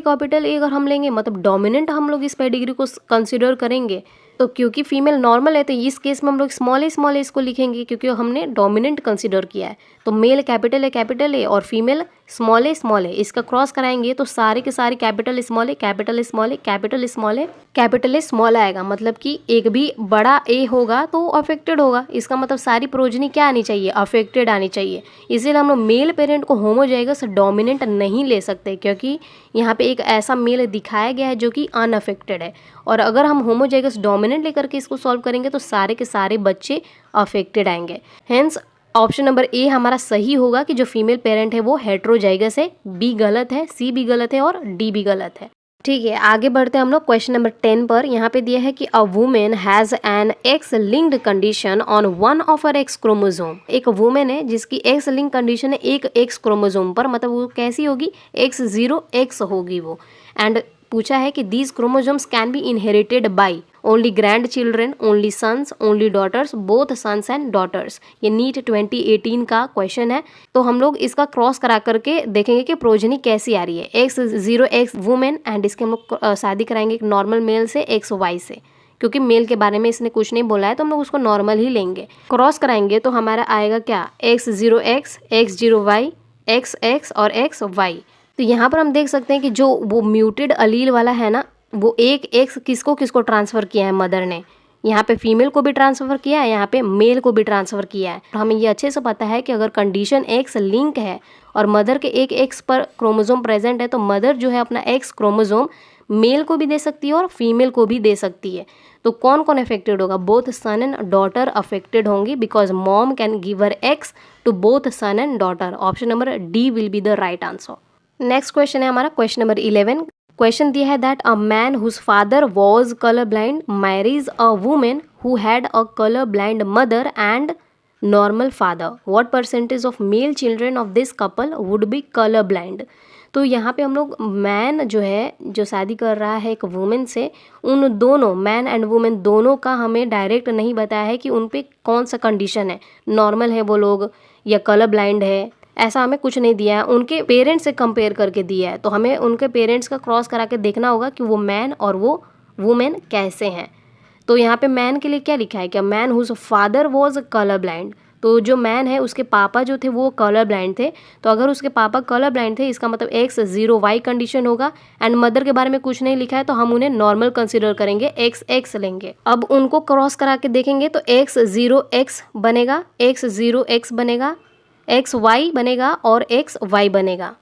ए अगर हम लेंगे मतलब डोमिनेंट हम लोग इस पेडिग्री को कंसिडर करेंगे। तो क्योंकि फीमेल नॉर्मल है तो इस केस में हम लोग स्मॉल ए इसको लिखेंगे क्योंकि हमने डोमिनेंट कंसिडर किया है। तो मेल कैपिटल ए और फीमेल स्मॉल ए, इसका क्रॉस कराएंगे तो सारे के सारे कैपिटल स्मॉल आएगा। मतलब कि एक भी बड़ा ए होगा तो अफेक्टेड होगा। इसका मतलब सारी प्रोजनी क्या आनी चाहिए, अफेक्टेड आनी चाहिए। इसीलिए हम लोग मेल पेरेंट को होमोजाइगस डोमिनेंट नहीं ले सकते, क्योंकि यहाँ पे एक ऐसा मेल दिखाया गया है जो कि अनअफेक्टेड है। और अगर हम होमोजाइगस डोमिनेंट लेकर के इसको सॉल्व करेंगे तो सारे के सारे बच्चे अफेक्टेड आएंगे। हेंस ऑप्शन नंबर ए हमारा सही होगा कि जो फीमेल पेरेंट है वो हेट्रोजाइगस है। बी गलत है, सी भी गलत है और डी भी गलत है। ठीक है, आगे बढ़ते हैं हम लोग क्वेश्चन नंबर 10 पर। यहाँ पे दिया है कि a women has an X linked condition on one of her X chromosome. एक वुमेन है जिसकी एक्स लिंक कंडीशन है एक एक्स क्रोमोसोम पर, मतलब वो कैसी होगी, X0X होगी वो। एंड पूछा है कि these chromosomes can be inherited by only grandchildren, only sons, only daughters, both sons and daughters. ये नीट 2018 का क्वेश्चन है। तो हम लोग इसका क्रॉस करा करके देखेंगे कि प्रोजनी कैसी आ रही है। X0X वुमेन एंड इसके हम लोग शादी कराएंगे एक नॉर्मल मेल से XY से, क्योंकि मेल के बारे में इसने कुछ नहीं बोला है तो हम लोग उसको नॉर्मल ही लेंगे। क्रॉस कराएंगे तो हमारा आएगा क्या, X0X, X0Y, XX और XY। तो यहाँ पर हम देख सकते हैं कि जो वो म्यूटेड अलील वाला है ना, वो एक एक्स किसको ट्रांसफ़र किया है मदर ने। यहाँ पे फीमेल को भी ट्रांसफ़र किया है, यहाँ पे मेल को भी ट्रांसफ़र किया है। हमें ये अच्छे से पता है कि अगर कंडीशन एक्स लिंक है और मदर के एक एक्स पर क्रोमोसोम प्रेजेंट है तो मदर जो है अपना एक्स क्रोमोसोम मेल को भी दे सकती है और फीमेल को भी दे सकती है। तो कौन कौन अफेक्टेड होगा, both son and daughter affected होंगी, because mom can give her X to both son and daughter. Option number D will be the right answer. Next question है हमारा क्वेश्चन नंबर 11। क्वेश्चन दिया है that a man whose father was colour blind marries a women who had a colour blind mother and normal father. What percentage of male children of this couple would be colour blind. तो यहाँ पे हम लोग man जो है जो शादी कर रहा है एक वुमेन से, उन दोनों मैन एंड वुमेन दोनों का हमें डायरेक्ट नहीं बताया है कि उन पे कौन सा कंडीशन है, नॉर्मल है वो लोग या कलर ब्लाइंड है, ऐसा हमें कुछ नहीं दिया है। उनके पेरेंट्स से कंपेयर करके दिया है, तो हमें उनके पेरेंट्स का क्रॉस करा के देखना होगा कि वो मैन और वो वुमेन कैसे हैं। तो यहाँ पे मैन के लिए क्या लिखा है, क्या man whose father was colour blind. तो जो मैन है उसके पापा जो थे वो कलर ब्लाइंड थे। तो अगर उसके पापा कलर ब्लाइंड थे इसका मतलब X0Y कंडीशन होगा। एंड मदर के बारे में कुछ नहीं लिखा है तो हम उन्हें नॉर्मल कंसिडर करेंगे, XX लेंगे। अब उनको क्रॉस करा के देखेंगे तो X0X बनेगा, X0X बनेगा, XY बनेगा और XY बनेगा।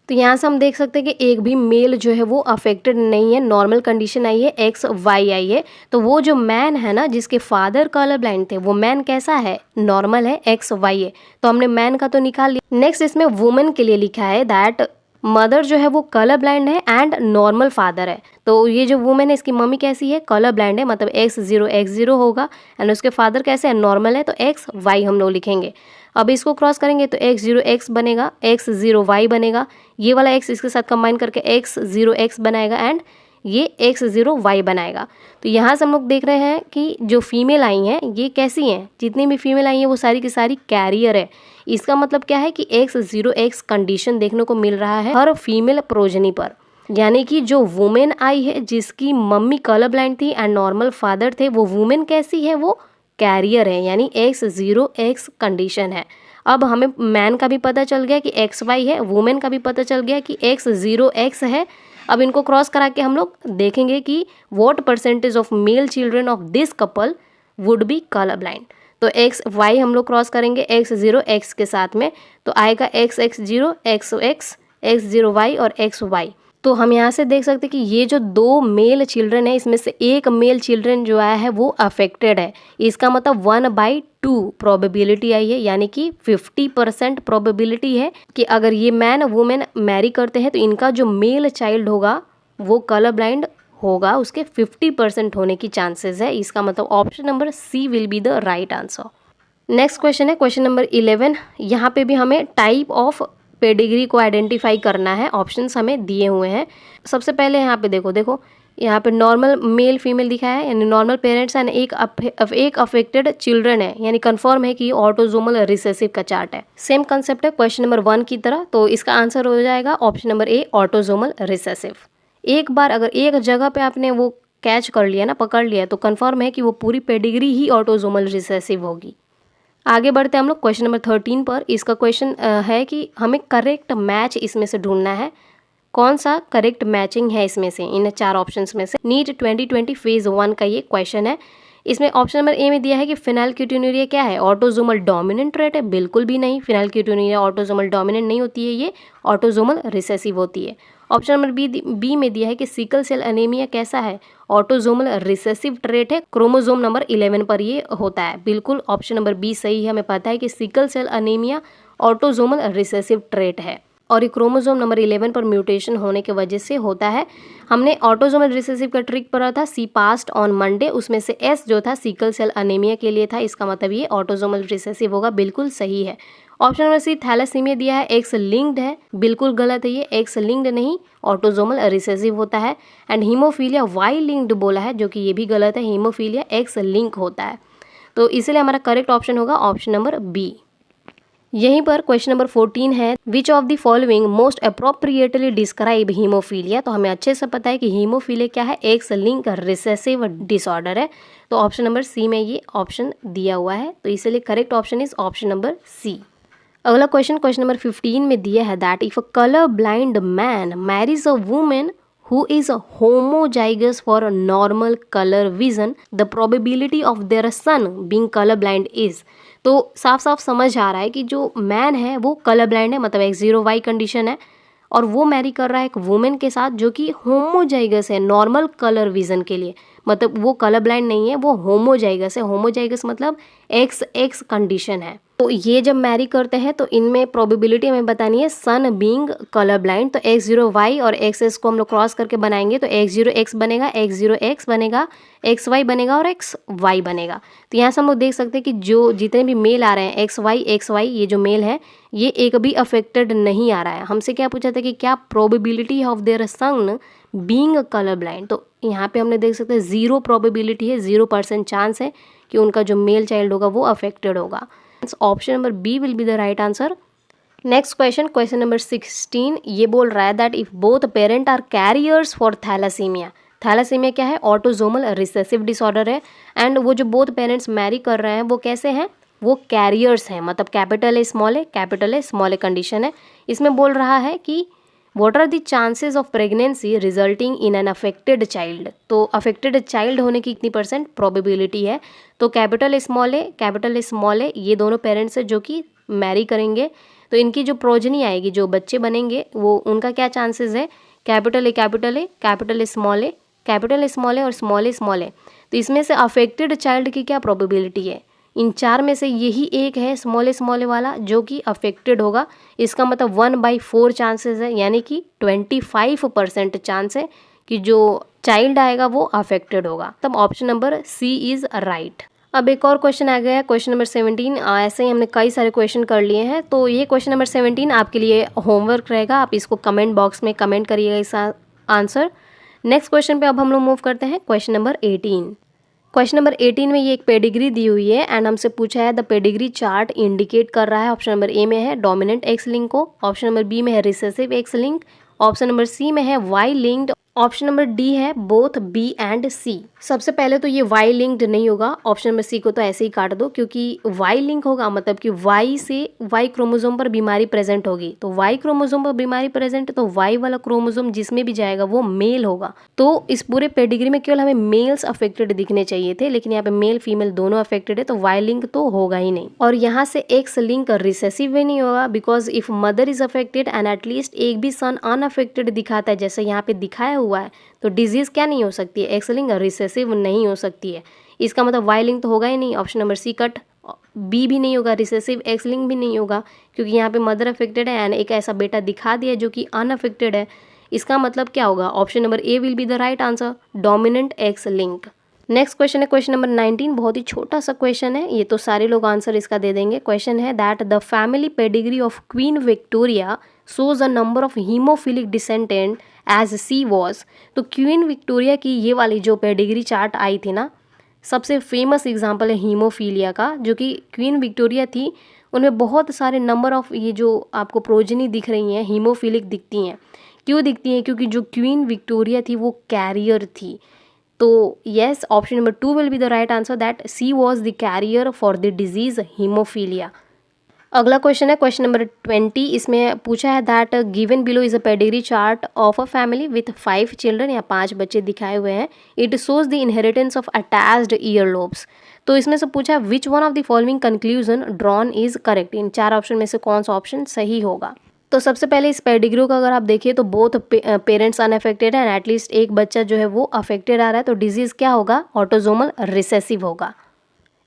तो यहाँ से हम देख सकते हैं कि एक भी मेल जो है वो अफेक्टेड नहीं है, नॉर्मल कंडीशन आई है, XY आई है। तो वो जो मैन है ना जिसके फादर कलर ब्लाइंड थे, वो मैन कैसा है, नॉर्मल है, XY है। तो हमने मैन का तो निकाल लिया। नेक्स्ट इसमें वुमेन के लिए लिखा है दैट मदर जो है वो कलर ब्लाइंड है एंड नॉर्मल फादर है। तो ये जो वुमेन है इसकी मम्मी कैसी है, कलर ब्लाइंड है, मतलब X0 होगा एंड उसके फादर कैसे है, नॉर्मल है, तो XY हम लोग लिखेंगे। अब इसको क्रॉस करेंगे तो X0X बनेगा, X0Y बनेगा, ये वाला X इसके साथ कंबाइन करके X0X बनाएगा एंड ये X0Y बनाएगा। तो यहाँ से हम लोग देख रहे हैं कि जो फीमेल आई हैं ये कैसी हैं, जितनी भी फीमेल आई हैं वो सारी की सारी कैरियर है। इसका मतलब क्या है कि X0X कंडीशन देखने को मिल रहा है हर फीमेल प्रोजनी पर। यानी कि जो वुमेन आई है जिसकी मम्मी कलर ब्लाइंड थी एंड नॉर्मल फादर थे, वो वुमेन कैसी है, वो कैरियर है, यानी X0X कंडीशन है। अब हमें मैन का भी पता चल गया कि XY है, वुमेन का भी पता चल गया कि X0X है। अब इनको क्रॉस करा के हम लोग देखेंगे कि what percentage of male children of this couple would be colour blind. तो XY हम लोग क्रॉस करेंगे X0X के साथ में, तो आएगा XX0, XX, X0Y और XY। तो हम यहाँ से देख सकते हैं कि ये जो दो मेल चिल्ड्रन है इसमें से एक मेल चिल्ड्रन जो आया है वो अफेक्टेड है। इसका मतलब 1/2 प्रोबेबिलिटी आई है, यानी कि 50% प्रोबेबिलिटी है कि अगर ये मैन वुमेन मैरी करते हैं तो इनका जो मेल चाइल्ड होगा वो कलर ब्लाइंड होगा, उसके 50% होने की चांसेस है। इसका मतलब option number C will be the right answer. Next question है क्वेश्चन नंबर 11। यहाँ पे भी हमें टाइप ऑफ पेडिग्री को आइडेंटिफाई करना है। ऑप्शंस हमें दिए हुए हैं। सबसे पहले यहाँ पे देखो यहाँ पे नॉर्मल मेल फीमेल दिखा है, यानी नॉर्मल पेरेंट्स एंड एक अफेक्टेड चिल्ड्रन है, यानी कंफर्म है कि ऑटोजोमल रिसेसिव का चार्ट है। सेम कंसेप्ट है क्वेश्चन नंबर 1 की तरह, तो इसका आंसर हो जाएगा option number A, autosomal recessive. एक बार अगर एक जगह पे आपने वो कैच कर लिया ना, पकड़ लिया, तो कंफर्म है कि वो पूरी पेडिग्री ही ऑटोजोमल रिसेसिव होगी। आगे बढ़ते हैं हम लोग क्वेश्चन नंबर 13 पर। इसका क्वेश्चन है कि हमें करेक्ट मैच इसमें से ढूंढना है। कौन सा करेक्ट मैचिंग है इसमें से, इन 4 ऑप्शंस में से। नीट 2020 फेज 1 का ये क्वेश्चन है। इसमें ऑप्शन नंबर ए में दिया है कि फेनिलकेटोन्यूरिया क्या है, ऑटोजोमल डोमिनेंट ट्रेट है। बिल्कुल भी नहीं, फेनिलकेटोन्यूरिया ऑटोजोमल डोमिनेंट नहीं होती है, ये ऑटोजोमल रिसेसिव होती है। ऑप्शन नंबर बी में दिया है कि सिकल सेल अनीमिया कैसा है, ऑटोजोमल रिसेसिव ट्रेट है, क्रोमोजोम नंबर 11 पर ये होता है। बिल्कुल ऑप्शन नंबर बी सही है। हमें पता है कि sickle cell anaemia autosomal recessive trait है और ये क्रोमोजोम नंबर 11 पर म्यूटेशन होने की वजह से होता है। हमने ऑटोजोमल रिसेसिव का ट्रिक पढ़ा था, सी पास्ट ऑन मंडे, उसमें से एस जो था सिकल सेल अनीमिया के लिए था। इसका मतलब ये ऑटोजोमल रिसेसिव होगा। बिल्कुल सही है। ऑप्शन नंबर सी थैलेसीमिया दिया है, एक्स लिंक्ड है। बिल्कुल गलत है, ये एक्स लिंक्ड नहीं, ऑटोजोमल रिसेसिव होता है। एंड हीमोफीलिया वाई लिंक्ड बोला है, जो कि ये भी गलत है, हीमोफीलिया एक्स लिंक होता है। तो इसलिए हमारा करेक्ट ऑप्शन होगा ऑप्शन नंबर बी। यहीं पर क्वेश्चन नंबर 14 है, विच of the following most appropriately describe haemophilia. तो हमें अच्छे से पता है कि हीमोफीलिया क्या है, एक्स लिंक रिसेसिव डिसऑर्डर है। तो ऑप्शन नंबर सी में ये ऑप्शन दिया हुआ है, तो इसलिए correct option is option number C. अगला क्वेश्चन नंबर 15 में दिया है that if a colour blind man marries a woman who is homozygous for a normal color vision, the probability of their son being color blind is। तो साफ साफ समझ आ रहा है कि जो मैन है वो कलर ब्लाइंड है, मतलब X0Y कंडीशन है, और वो मैरी कर रहा है एक वुमेन के साथ जो कि होमोजाइगस है नॉर्मल कलर विजन के लिए। मतलब वो कलर ब्लाइंड नहीं है, वो होमोजाइगस है। होमोजाइगस मतलब XX कंडीशन है। तो ये जब मैरी करते हैं तो इनमें प्रोबेबिलिटी हमें बतानी है सन बीइंग कलर ब्लाइंड। तो X0Y और XS को हम लोग क्रॉस करके बनाएंगे तो X0X बनेगा, X0X बनेगा, XY बनेगा और XY बनेगा। तो यहाँ से हम लोग देख सकते हैं कि जो जितने भी मेल आ रहे हैं XY ये जो मेल है ये एक भी अफेक्टेड नहीं आ रहा है। हमसे क्या पूछा था कि क्या probability of their son being colour blind. तो यहाँ पे हमने देख सकते हैं 0 प्रोबेबिलिटी है, 0% चांस है कि उनका जो मेल चाइल्ड होगा वो अफेक्टेड होगा। Option number B will be the right answer. Next question number 16 ये बोल रहा है that if both parent are carriers for thalassaemia. Thalassaemia क्या है, ऑटोजोमल रिसेसिव डिसऑर्डर है। एंड वो जो बोथ पेरेंट्स मैरी कर रहे हैं वो कैसे हैं, वो कैरियर्स हैं, मतलब capital A small a condition है। इसमें बोल रहा है कि what are the chances of pregnancy resulting in an affected child. तो अफेक्टेड चाइल्ड होने की कितनी % प्रोबेबिलिटी है। तो कैपिटल ए स्मॉल ए ये दोनों पेरेंट्स है जो कि मैरी करेंगे तो इनकी जो प्रोजनी आएगी, जो बच्चे बनेंगे, वो उनका क्या चांसेस है, capital A capital A, capital A small A, capital A small A और स्मॉल ए स्मॉल ए। तो इसमें से अफेक्टेड चाइल्ड की क्या प्रोबेबिलिटी है, इन चार में से यही एक है स्मॉल ए वाला जो कि अफेक्टेड होगा। इसका मतलब 1/4 चांसेस है, यानी कि 25% चांस है कि जो चाइल्ड आएगा वो अफेक्टेड होगा। तब option number C is right. अब एक और क्वेश्चन आ गया है, क्वेश्चन नंबर 17। ऐसे ही हमने कई सारे क्वेश्चन कर लिए हैं, तो ये क्वेश्चन नंबर 17 आपके लिए होमवर्क रहेगा। आप इसको कमेंट बॉक्स में कमेंट करिएगा इसका आंसर। नेक्स्ट क्वेश्चन पे अब हम लोग मूव करते हैं, क्वेश्चन नंबर 18। क्वेश्चन नंबर 18 में ये एक पेडिग्री दी हुई है एंड हमसे पूछा है द पेडिग्री चार्ट इंडिकेट कर रहा है। ऑप्शन नंबर ए में है डोमिनेंट एक्स लिंक को, ऑप्शन नंबर बी में है recessive X link, option number C में है Y linked, option number D है बोथ बी एंड सी। सबसे पहले तो ये वाई लिंक्ड नहीं होगा, ऑप्शन नंबर सी को तो ऐसे ही काट दो, क्योंकि वाई लिंक होगा मतलब कि वाई से वाई क्रोमोसोम पर बीमारी प्रेजेंट होगी। तो वाई क्रोमोसोम पर बीमारी प्रेजेंट है तो वाई वाला क्रोमोसोम जिसमें भी जाएगा वो मेल होगा। तो इस पूरे पेडिग्री में केवल हमें मेल्स अफेक्टेड दिखने चाहिए थे, लेकिन यहाँ पे मेल फीमेल दोनों अफेक्टेड है, तो वाई लिंक तो होगा ही नहीं। और यहाँ से एक्स लिंक रिसेसिव भी नहीं होगा, because if mother is affected and at least एक भी सन अनअफेक्टेड दिखाता है जैसे यहाँ पे दिखाया हुआ है, तो डिजीज क्या नहीं हो सकती है, एक्स लिंक रिसेसिव नहीं हो सकती है। इसका मतलब वाई लिंक तो होगा ही नहीं, option number C cut. B भी नहीं होगा, रिसेसिव एक्स लिंक भी नहीं होगा, क्योंकि यहाँ पे मदर अफेक्टेड है एंड एक ऐसा बेटा दिखा दिया जो कि अनअफेक्टेड है। इसका मतलब क्या होगा, option number A will be the right answer, dominant X link. Next question है क्वेश्चन नंबर 19। बहुत ही छोटा सा क्वेश्चन है, ये तो सारे लोग आंसर इसका दे देंगे। क्वेश्चन है that the family pedigree of queen Victoria shows a number of hemophilic descendant as she was। तो क्वीन विक्टोरिया की ये वाली जो पेडिग्री चार्ट आई थी ना, सबसे फेमस एग्जांपल है हीमोफीलिया का। जो कि क्वीन विक्टोरिया थी उनमें बहुत सारे नंबर ऑफ ये जो आपको प्रोजनी दिख रही हैं हीमोफिलिक दिखती हैं। क्यों दिखती हैं, क्योंकि जो क्वीन विक्टोरिया थी वो कैरियर थी। तो yes, option number 2 will be the right answer, that C was the carrier for the disease hemophilia. अगला क्वेश्चन है क्वेश्चन नंबर 20। इसमें पूछा है that given below is a pedigree chart of a family with 5 children, या 5 बच्चे दिखाए हुए हैं। It shows the inheritance of attached ear lobes. तो इसमें से पूछा है which one of the following conclusion drawn is correct. In 4 option में से कौन सा ऑप्शन सही होगा। तो सबसे पहले इस पेडिग्री का अगर आप देखिए तो बोथ पेरेंट्स अनअफेक्टेड है एंड एटलीस्ट एक बच्चा जो है वो अफेक्टेड आ रहा है, तो डिजीज क्या होगा, ऑटोजोमल रिसेसिव होगा।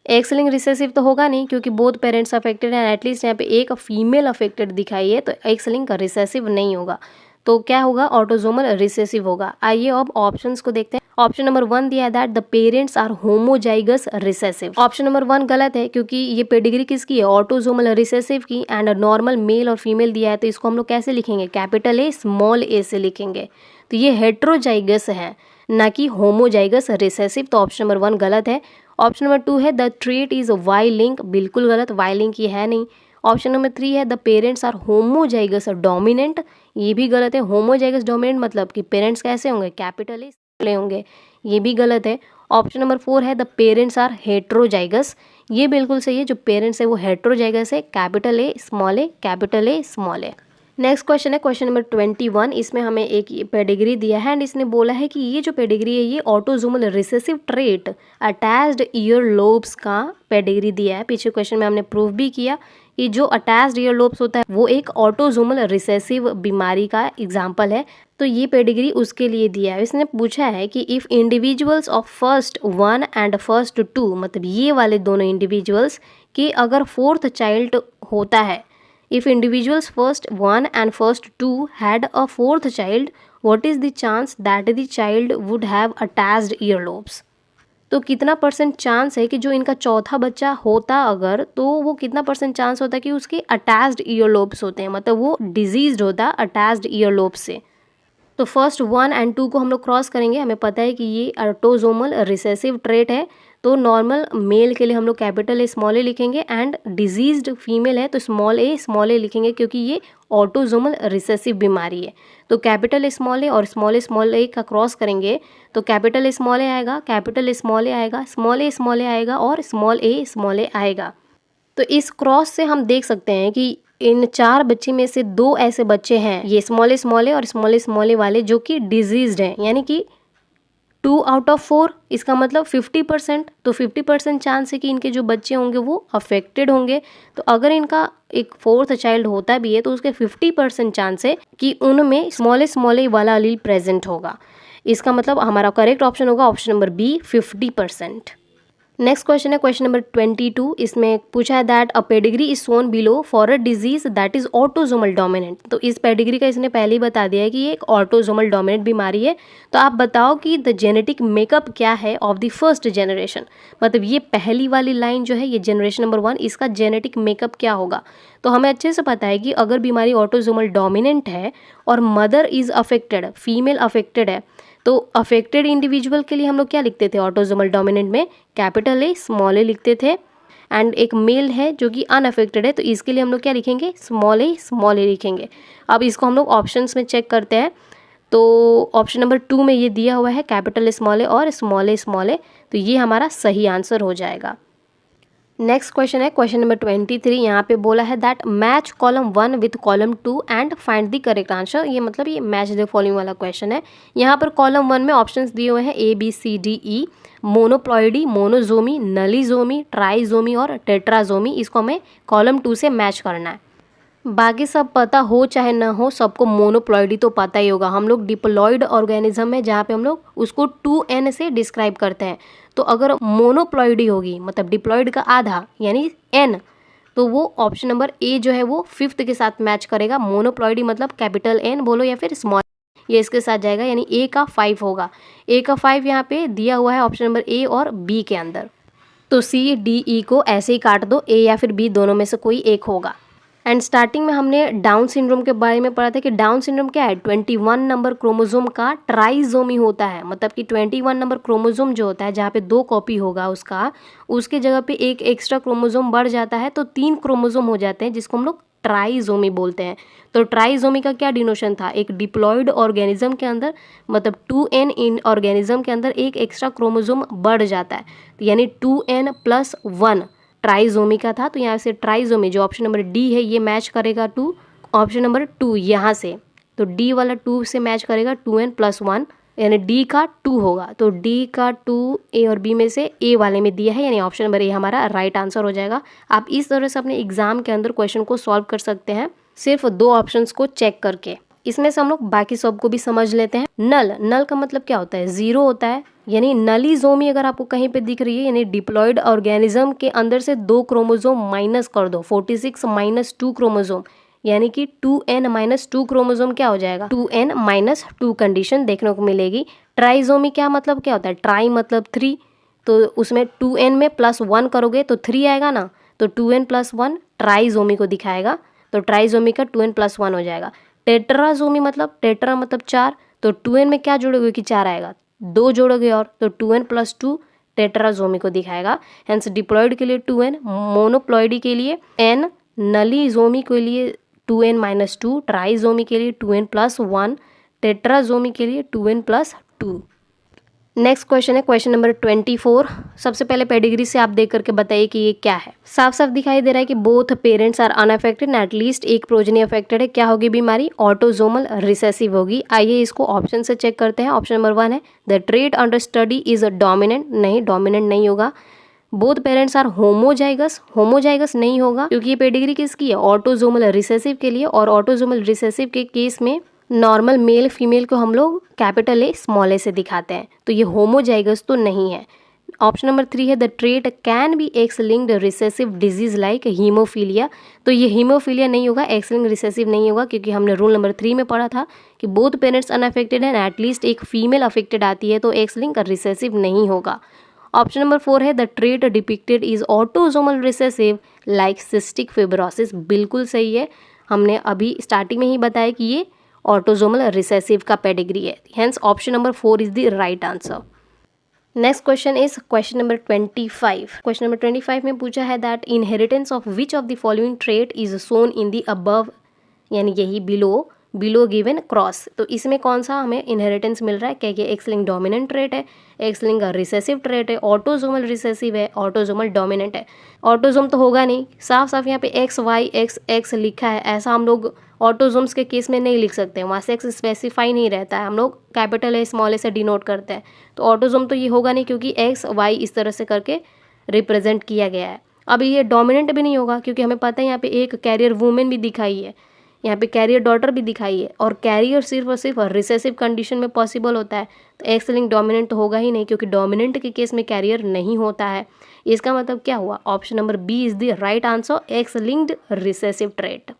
एक्स लिंक रिसेसिव तो होगा नहीं, क्योंकि बोथ पेरेंट्स अफेक्टेड हैं, एटलीस्ट यहाँ पे एक फीमेल अफेक्टेड दिखाई है, तो एक्स लिंक रिसेसिव नहीं होगा। तो क्या होगा, ऑटोजोमल रिसेसिव होगा। आइए अब ऑप्शंस को देखते हैं। ऑप्शन नंबर 1 दिया है that the parents are homozygous recessive. Option number 1 गलत है, क्योंकि ये पेडिग्री किसकी है, ऑटोजोमल रिसेसिव की, एंड नॉर्मल मेल और फीमेल दिया है, तो इसको हम लोग कैसे लिखेंगे, कैपिटल ए स्मॉल ए से लिखेंगे। तो ये हेट्रोजाइगस है, ना कि होमोजाइगस रिसेसिव। तो ऑप्शन नंबर 1 गलत है। ऑप्शन नंबर 2 है the trait is Y link, बिल्कुल गलत, वाई लिंक ये है नहीं। ऑप्शन नंबर 3 है the parents are homozygous dominant, ये भी गलत है। होमोजाइगस डोमिनेंट मतलब कि पेरेंट्स कैसे होंगे, कैपिटल ए होंगे, ये भी गलत है। ऑप्शन नंबर 4 है द पेरेंट्स आर हेट्रोजाइगस, ये बिल्कुल सही है, जो पेरेंट्स है वो हेट्रोजाइगस है, capital A small A, capital A small A. Next question है क्वेश्चन नंबर 21। इसमें हमें एक पेडिग्री दिया है एंड इसने बोला है कि ये जो पेडिग्री है ये autosomal recessive trait attached ear lobes का पेडिग्री दिया है। पीछे क्वेश्चन में हमने प्रूव भी किया कि जो अटैच्ड ईयर लोब्स होता है वो एक ऑटोजोमल रिसेसिव बीमारी का एग्जाम्पल है, तो ये पेडिग्री उसके लिए दिया है। इसने पूछा है कि if individuals of first 1 and first 2, मतलब ये वाले दोनों इंडिविजुअल्स के अगर 4th चाइल्ड होता है, if individuals first 1 and first 2 had a 4th child, what is the chance that the child would have attached earlobes। तो कितना परसेंट चांस है कि जो इनका चौथा बच्चा होता अगर, तो वो कितना परसेंट चांस होता है कि उसके अटैच्ड ईयरलोब्स होते हैं, मतलब वो डिजीज्ड होता अटैच्ड ईयरलोब्स से। तो फर्स्ट 1 एंड 2 को हम लोग क्रॉस करेंगे, हमें पता है कि ये ऑटोजोमल रिसेसिव ट्रेट है, तो नॉर्मल मेल के लिए हम लोग कैपिटल ए स्मॉल ए लिखेंगे एंड डिजीज्ड फीमेल है तो स्मॉल ए लिखेंगे, क्योंकि ये ऑटोजोमल रिसेसिव बीमारी है। तो कैपिटल ए और स्मॉल ए का क्रॉस करेंगे तो कैपिटल ए स्मॉल ए आएगा, कैपिटल ए स्मॉल ए आएगा, स्मॉल ए आएगा और स्मॉल ए आएगा। तो इस क्रॉस से हम देख सकते हैं कि इन 4 बच्चे में से 2 ऐसे बच्चे हैं, ये स्मॉल ए और स्मॉल ए वाले, जो कि डिजीज्ड हैं, यानी कि 2/4, इसका मतलब 50%। तो 50% चांस है कि इनके जो बच्चे होंगे वो अफेक्टेड होंगे। तो अगर इनका एक फोर्थ चाइल्ड होता भी है तो उसके 50% चांस है कि उनमें स्मॉल वाला अलील प्रेजेंट होगा। इसका मतलब हमारा करेक्ट ऑप्शन होगा option number B, 50%। Next question है क्वेश्चन नंबर 22। इसमें पूछा है that a pedigree is shown below for a disease that is autosomal dominant. तो इस पेडिग्री का इसने पहले ही बता दिया है कि ये एक ऑटोजोमल डोमिनेंट बीमारी है। तो आप बताओ कि द जेनेटिक मेकअप क्या है ऑफ द फर्स्ट जनरेशन। मतलब ये पहली वाली लाइन जो है ये जनरेशन नंबर 1, इसका जेनेटिक मेकअप क्या होगा। तो हमें अच्छे से पता है कि अगर बीमारी ऑटोजोमल डोमिनेंट है और mother is affected, female affected है, तो अफेक्टेड इंडिविजुअल के लिए हम लोग क्या लिखते थे ऑटोजोमल डोमिनेंट में, कैपिटल ए स्मॉल ए लिखते थे। एंड एक मेल है जो कि अनअफेक्टेड है, तो इसके लिए हम लोग क्या लिखेंगे, स्मॉल ए लिखेंगे। अब इसको हम लोग ऑप्शंस में चेक करते हैं। तो ऑप्शन नंबर 2 में ये दिया हुआ है कैपिटल ए और स्मॉल ए, तो ये हमारा सही आंसर हो जाएगा। नेक्स्ट क्वेश्चन है क्वेश्चन नंबर 23। यहाँ पे बोला है that match column 1 with column 2 and find the correct answer. ये मतलब ये मैच द फॉलोइंग वाला क्वेश्चन है। यहाँ पर कॉलम 1 में ऑप्शंस दिए हुए हैं ABCDE, मोनोप्लॉइडी, मोनोजोमी, नलीजोमी, ट्राइजोमी और टेट्राजोमी। इसको हमें कॉलम 2 से मैच करना है। बाकी सब पता हो चाहे ना हो, सबको मोनोप्लॉइडी तो पता ही होगा। हम लोग डिप्लॉइड ऑर्गेनिज्म है जहाँ पे हम लोग उसको 2N से डिस्क्राइब करते हैं। तो अगर मोनोप्लॉइडी होगी मतलब डिप्लॉइड का आधा यानी N, तो वो ऑप्शन नंबर ए जो है वो 5th के साथ मैच करेगा। मोनोप्लॉइडी मतलब कैपिटल N बोलो या फिर स्मॉल, ये इसके साथ जाएगा, यानी ए का 5 होगा। ए का 5 यहाँ पे दिया हुआ है ऑप्शन नंबर ए और बी के अंदर। तो CDE को ऐसे ही काट दो, ए या फिर बी दोनों में से कोई एक होगा। एंड स्टार्टिंग में हमने डाउन सिंड्रोम के बारे में पढ़ा था कि डाउन सिंड्रोम क्या है, 21 नंबर क्रोमोसोम का ट्राइजोमी होता है। मतलब कि 21 नंबर क्रोमोसोम जो होता है जहाँ पे 2 कॉपी होगा उसका, उसके जगह पे एक एक्स्ट्रा क्रोमोसोम बढ़ जाता है तो 3 क्रोमोसोम हो जाते हैं, जिसको हम लोग ट्राइजोमी बोलते हैं। तो ट्राइजोमी का क्या डिनोशन था, एक डिप्लॉइड ऑर्गेनिज्म के अंदर मतलब 2N इन ऑर्गेनिज्म के अंदर एक एक्स्ट्रा क्रोमोसोम बढ़ जाता है, यानी 2N+1 ट्राइजोमी का था। तो यहाँ से ट्राइजोमी जो ऑप्शन नंबर डी है ये मैच करेगा टू ऑप्शन नंबर 2 यहाँ से। तो डी वाला 2 से मैच करेगा 2N+1, यानी डी का 2 होगा। तो डी का 2 ए और बी में से ए वाले में दिया है, यानी ऑप्शन नंबर ए हमारा राइट आंसर हो जाएगा। आप इस तरह से अपने एग्जाम के अंदर क्वेश्चन को सॉल्व कर सकते हैं सिर्फ 2 ऑप्शंस को चेक करके। इसमें से हम लोग बाकी सब को भी समझ लेते हैं। नल का मतलब क्या होता है, 0 होता है, यानी नलीजोमी अगर आपको कहीं पे दिख रही है यानी डिप्लॉइड ऑर्गेनिज्म के अंदर से 2 क्रोमोसोम माइनस कर दो, 46 - 2 क्रोमोसोम, यानी कि 2N - 2 क्रोमोसोम क्या हो जाएगा, 2N - 2 कंडीशन देखने को मिलेगी। ट्राइजोमी क्या मतलब क्या होता है, ट्राई मतलब 3, तो उसमें 2N में +1 करोगे तो 3 आएगा ना, तो 2N+1 ट्राइजोमी को दिखाएगा। तो ट्राइजोमी का 2N+1 हो जाएगा। टेट्राजोमी मतलब टेट्रा मतलब 4, तो 2N में क्या जोड़ोगे कि 4 आएगा, 2 जोड़ोगे और, तो 2N+2 टेट्राजोमी को दिखाएगा। हेंस डिप्लॉइड के लिए 2N, मोनोप्लॉइडी के लिए N, नलीजोमी के लिए 2N - 2, ट्राइजोमी के लिए 2N+1, टेट्राजोमी के लिए 2N+2। नेक्स्ट क्वेश्चन है क्वेश्चन नंबर 24। सबसे पहले पेडिग्री से आप देख करके बताइए कि ये क्या है। साफ साफ दिखाई दे रहा है कि both parents are unaffected and at least एक प्रोजेनी अफेक्टेड है। क्या होगी बीमारी, ऑटोजोमल रिसेसिव होगी। आइए इसको ऑप्शन से चेक करते हैं। ऑप्शन नंबर 1 है the trait under study is dominant, नहीं डोमिनेंट नहीं होगा। Both parents are homozygous, homozygous नहीं होगा क्योंकि ये पेडिग्री किसकी है, ऑटोजोमल रिसेसिव के लिए, और ऑटोजोमल रिसेसिव के केस में नॉर्मल मेल फीमेल को हम लोग कैपिटल ए स्मॉल ए से दिखाते हैं, तो ये होमोजाइगस तो नहीं है। ऑप्शन नंबर 3 है the trait can be x linked recessive disease like haemophilia, तो ये हीमोफीलिया नहीं होगा, एक्स लिंक्ड रिसेसिव नहीं होगा, क्योंकि हमने रूल नंबर 3 में पढ़ा था कि both parents unaffected and at least एक फीमेल अफेक्टेड आती है, तो एक्स लिंक रिसेसिव नहीं होगा। ऑप्शन नंबर 4 है the trait depicted is autosomal recessive like cystic fibrosis, बिल्कुल सही है। हमने अभी स्टार्टिंग में ही बताया कि ये ऑटोजोमल रिसेसिव का पेडिग्री है। Hence option number 4 is the right answer. Next question is question number 25। Question number 25 में पूछा है that inheritance of which of the following trait is shown in the above, यानी यही बिलो गिवन क्रॉस। तो इसमें कौन सा हमें इनहेरिटेंस मिल रहा है, क्या ये एक्स लिंक डोमिनेंट ट्रेट है, एक्स लिंक रिसेसिव ट्रेट है, ऑटोजोमल रिसेसिव है, ऑटोजोमल डोमिनेंट है। ऑटोजोम तो होगा नहीं, साफ साफ यहाँ पे एक्स वाई एक्स एक्स लिखा है, ऐसा हम लोग ऑटोजोम्स के केस में नहीं लिख सकते, वहाँ सेक्स स्पेसिफाई नहीं रहता है, हम लोग कैपिटल ए स्मॉल ए से डिनोट करते हैं। तो ऑटोजोम तो ये होगा नहीं क्योंकि एक्स वाई इस तरह से करके रिप्रेजेंट किया गया है। अब ये डोमिनेंट भी नहीं होगा क्योंकि हमें पता है यहाँ पे एक कैरियर वुमेन भी दिखाई है, यहाँ पे कैरियर डॉटर भी दिखाई है, और कैरियर सिर्फ और सिर्फ रिसेसिव कंडीशन में पॉसिबल होता है। तो एक्स लिंक डोमिनेंट होगा ही नहीं क्योंकि डोमिनेंट के केस में कैरियर नहीं होता है। इसका मतलब क्या हुआ, option number B is the right answer, X linked recessive trait.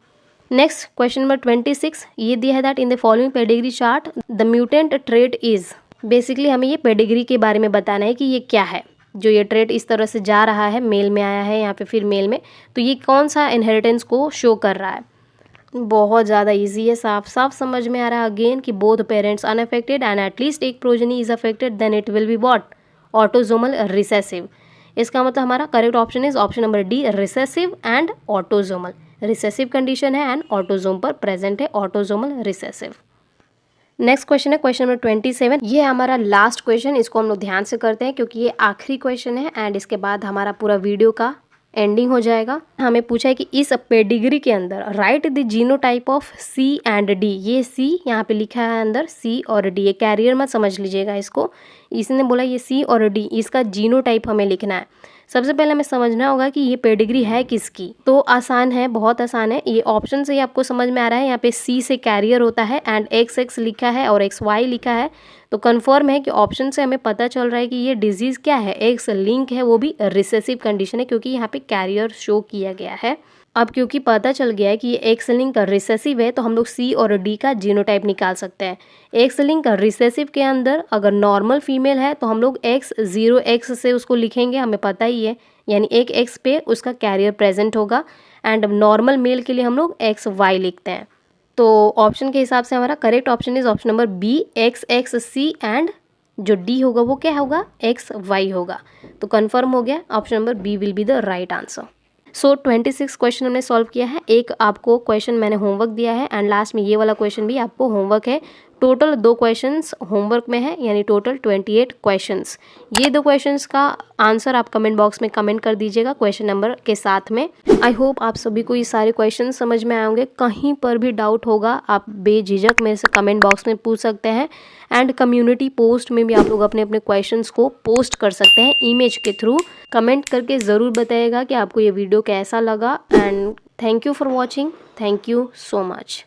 Next question number 26, ये दिया है that in the following pedigree chart the mutant trait is. Basically हमें ये पेडिग्री के बारे में बताना है कि ये क्या है, जो ये ट्रेट इस तरह से जा रहा है, मेल में आया है यहाँ पे फिर मेल में, तो ये कौन सा इनहेरिटेंस को शो कर रहा है। बहुत ज़्यादा इजी है, साफ साफ समझ में आ रहा है अगेन कि both parents unaffected and at least एक progeny is affected, then it will be what, autosomal recessive. इसका मतलब हमारा correct option is option number D, recessive and autosomal. Recessive condition है एंड ऑटोजोम पर प्रेजेंट है, ऑटोजोमल रिसेसिव। नेक्स्ट क्वेश्चन है question number 27, ये हमारा लास्ट क्वेश्चन, इसको हम लोग ध्यान से करते हैं क्योंकि ये आखिरी क्वेश्चन है एंड इसके बाद हमारा पूरा वीडियो का एंडिंग हो जाएगा। हमें पूछा है कि इस पेडिग्री के अंदर write the genotype of C and D. ये सी यहाँ पे लिखा है अंदर, सी और डी, ये कैरियर मत समझ लीजिएगा इसको, इसने बोला ये सी और डी, इसका जीनोटाइप हमें लिखना है। सबसे पहले हमें समझना होगा कि ये पेडिग्री है किसकी, तो आसान है, बहुत आसान है, ये ऑप्शन से ही आपको समझ में आ रहा है। यहाँ पे सी से कैरियर होता है एंड एक्स एक्स लिखा है और एक्स वाई लिखा है, तो कन्फर्म है कि ऑप्शन से हमें पता चल रहा है कि ये डिजीज़ क्या है, एक्स लिंक है, वो भी रिसेसिव कंडीशन है क्योंकि यहाँ पे कैरियर शो किया गया है। अब क्योंकि पता चल गया है कि ये एक्स लिंक रिसेसिव है तो हम लोग सी और डी का जीनोटाइप निकाल सकते हैं। एक्स लिंक रिसेसिव के अंदर अगर नॉर्मल फीमेल है तो हम लोग X0X से उसको लिखेंगे, हमें पता ही है, यानी एक एक्स पे उसका कैरियर प्रेजेंट होगा, एंड नॉर्मल मेल के लिए हम लोग XY लिखते हैं। तो ऑप्शन के हिसाब से हमारा correct option is option number B, XXC, and जो डी होगा वो क्या होगा, XY होगा। तो कन्फर्म हो गया, option number B will be the right answer. So 26 question हमने सॉल्व किया है, एक आपको क्वेश्चन मैंने होमवर्क दिया है एंड लास्ट में ये वाला क्वेश्चन भी आपको होमवर्क है। टोटल 2 क्वेश्चंस होमवर्क में है, यानी टोटल 28 क्वेश्चंस। ये 2 क्वेश्चंस का आंसर आप कमेंट बॉक्स में कमेंट कर दीजिएगा क्वेश्चन नंबर के साथ में। आई होप आप सभी को ये सारे क्वेश्चन समझ में आए होंगे। कहीं पर भी डाउट होगा आप बेझिझक मेरे से कमेंट बॉक्स में पूछ सकते हैं, एंड कम्युनिटी पोस्ट में भी आप लोग अपने अपने क्वेश्चंस को पोस्ट कर सकते हैं इमेज के थ्रू। कमेंट करके ज़रूर बताइएगा कि आपको ये वीडियो कैसा लगा, and thank you for watching, thank you so much.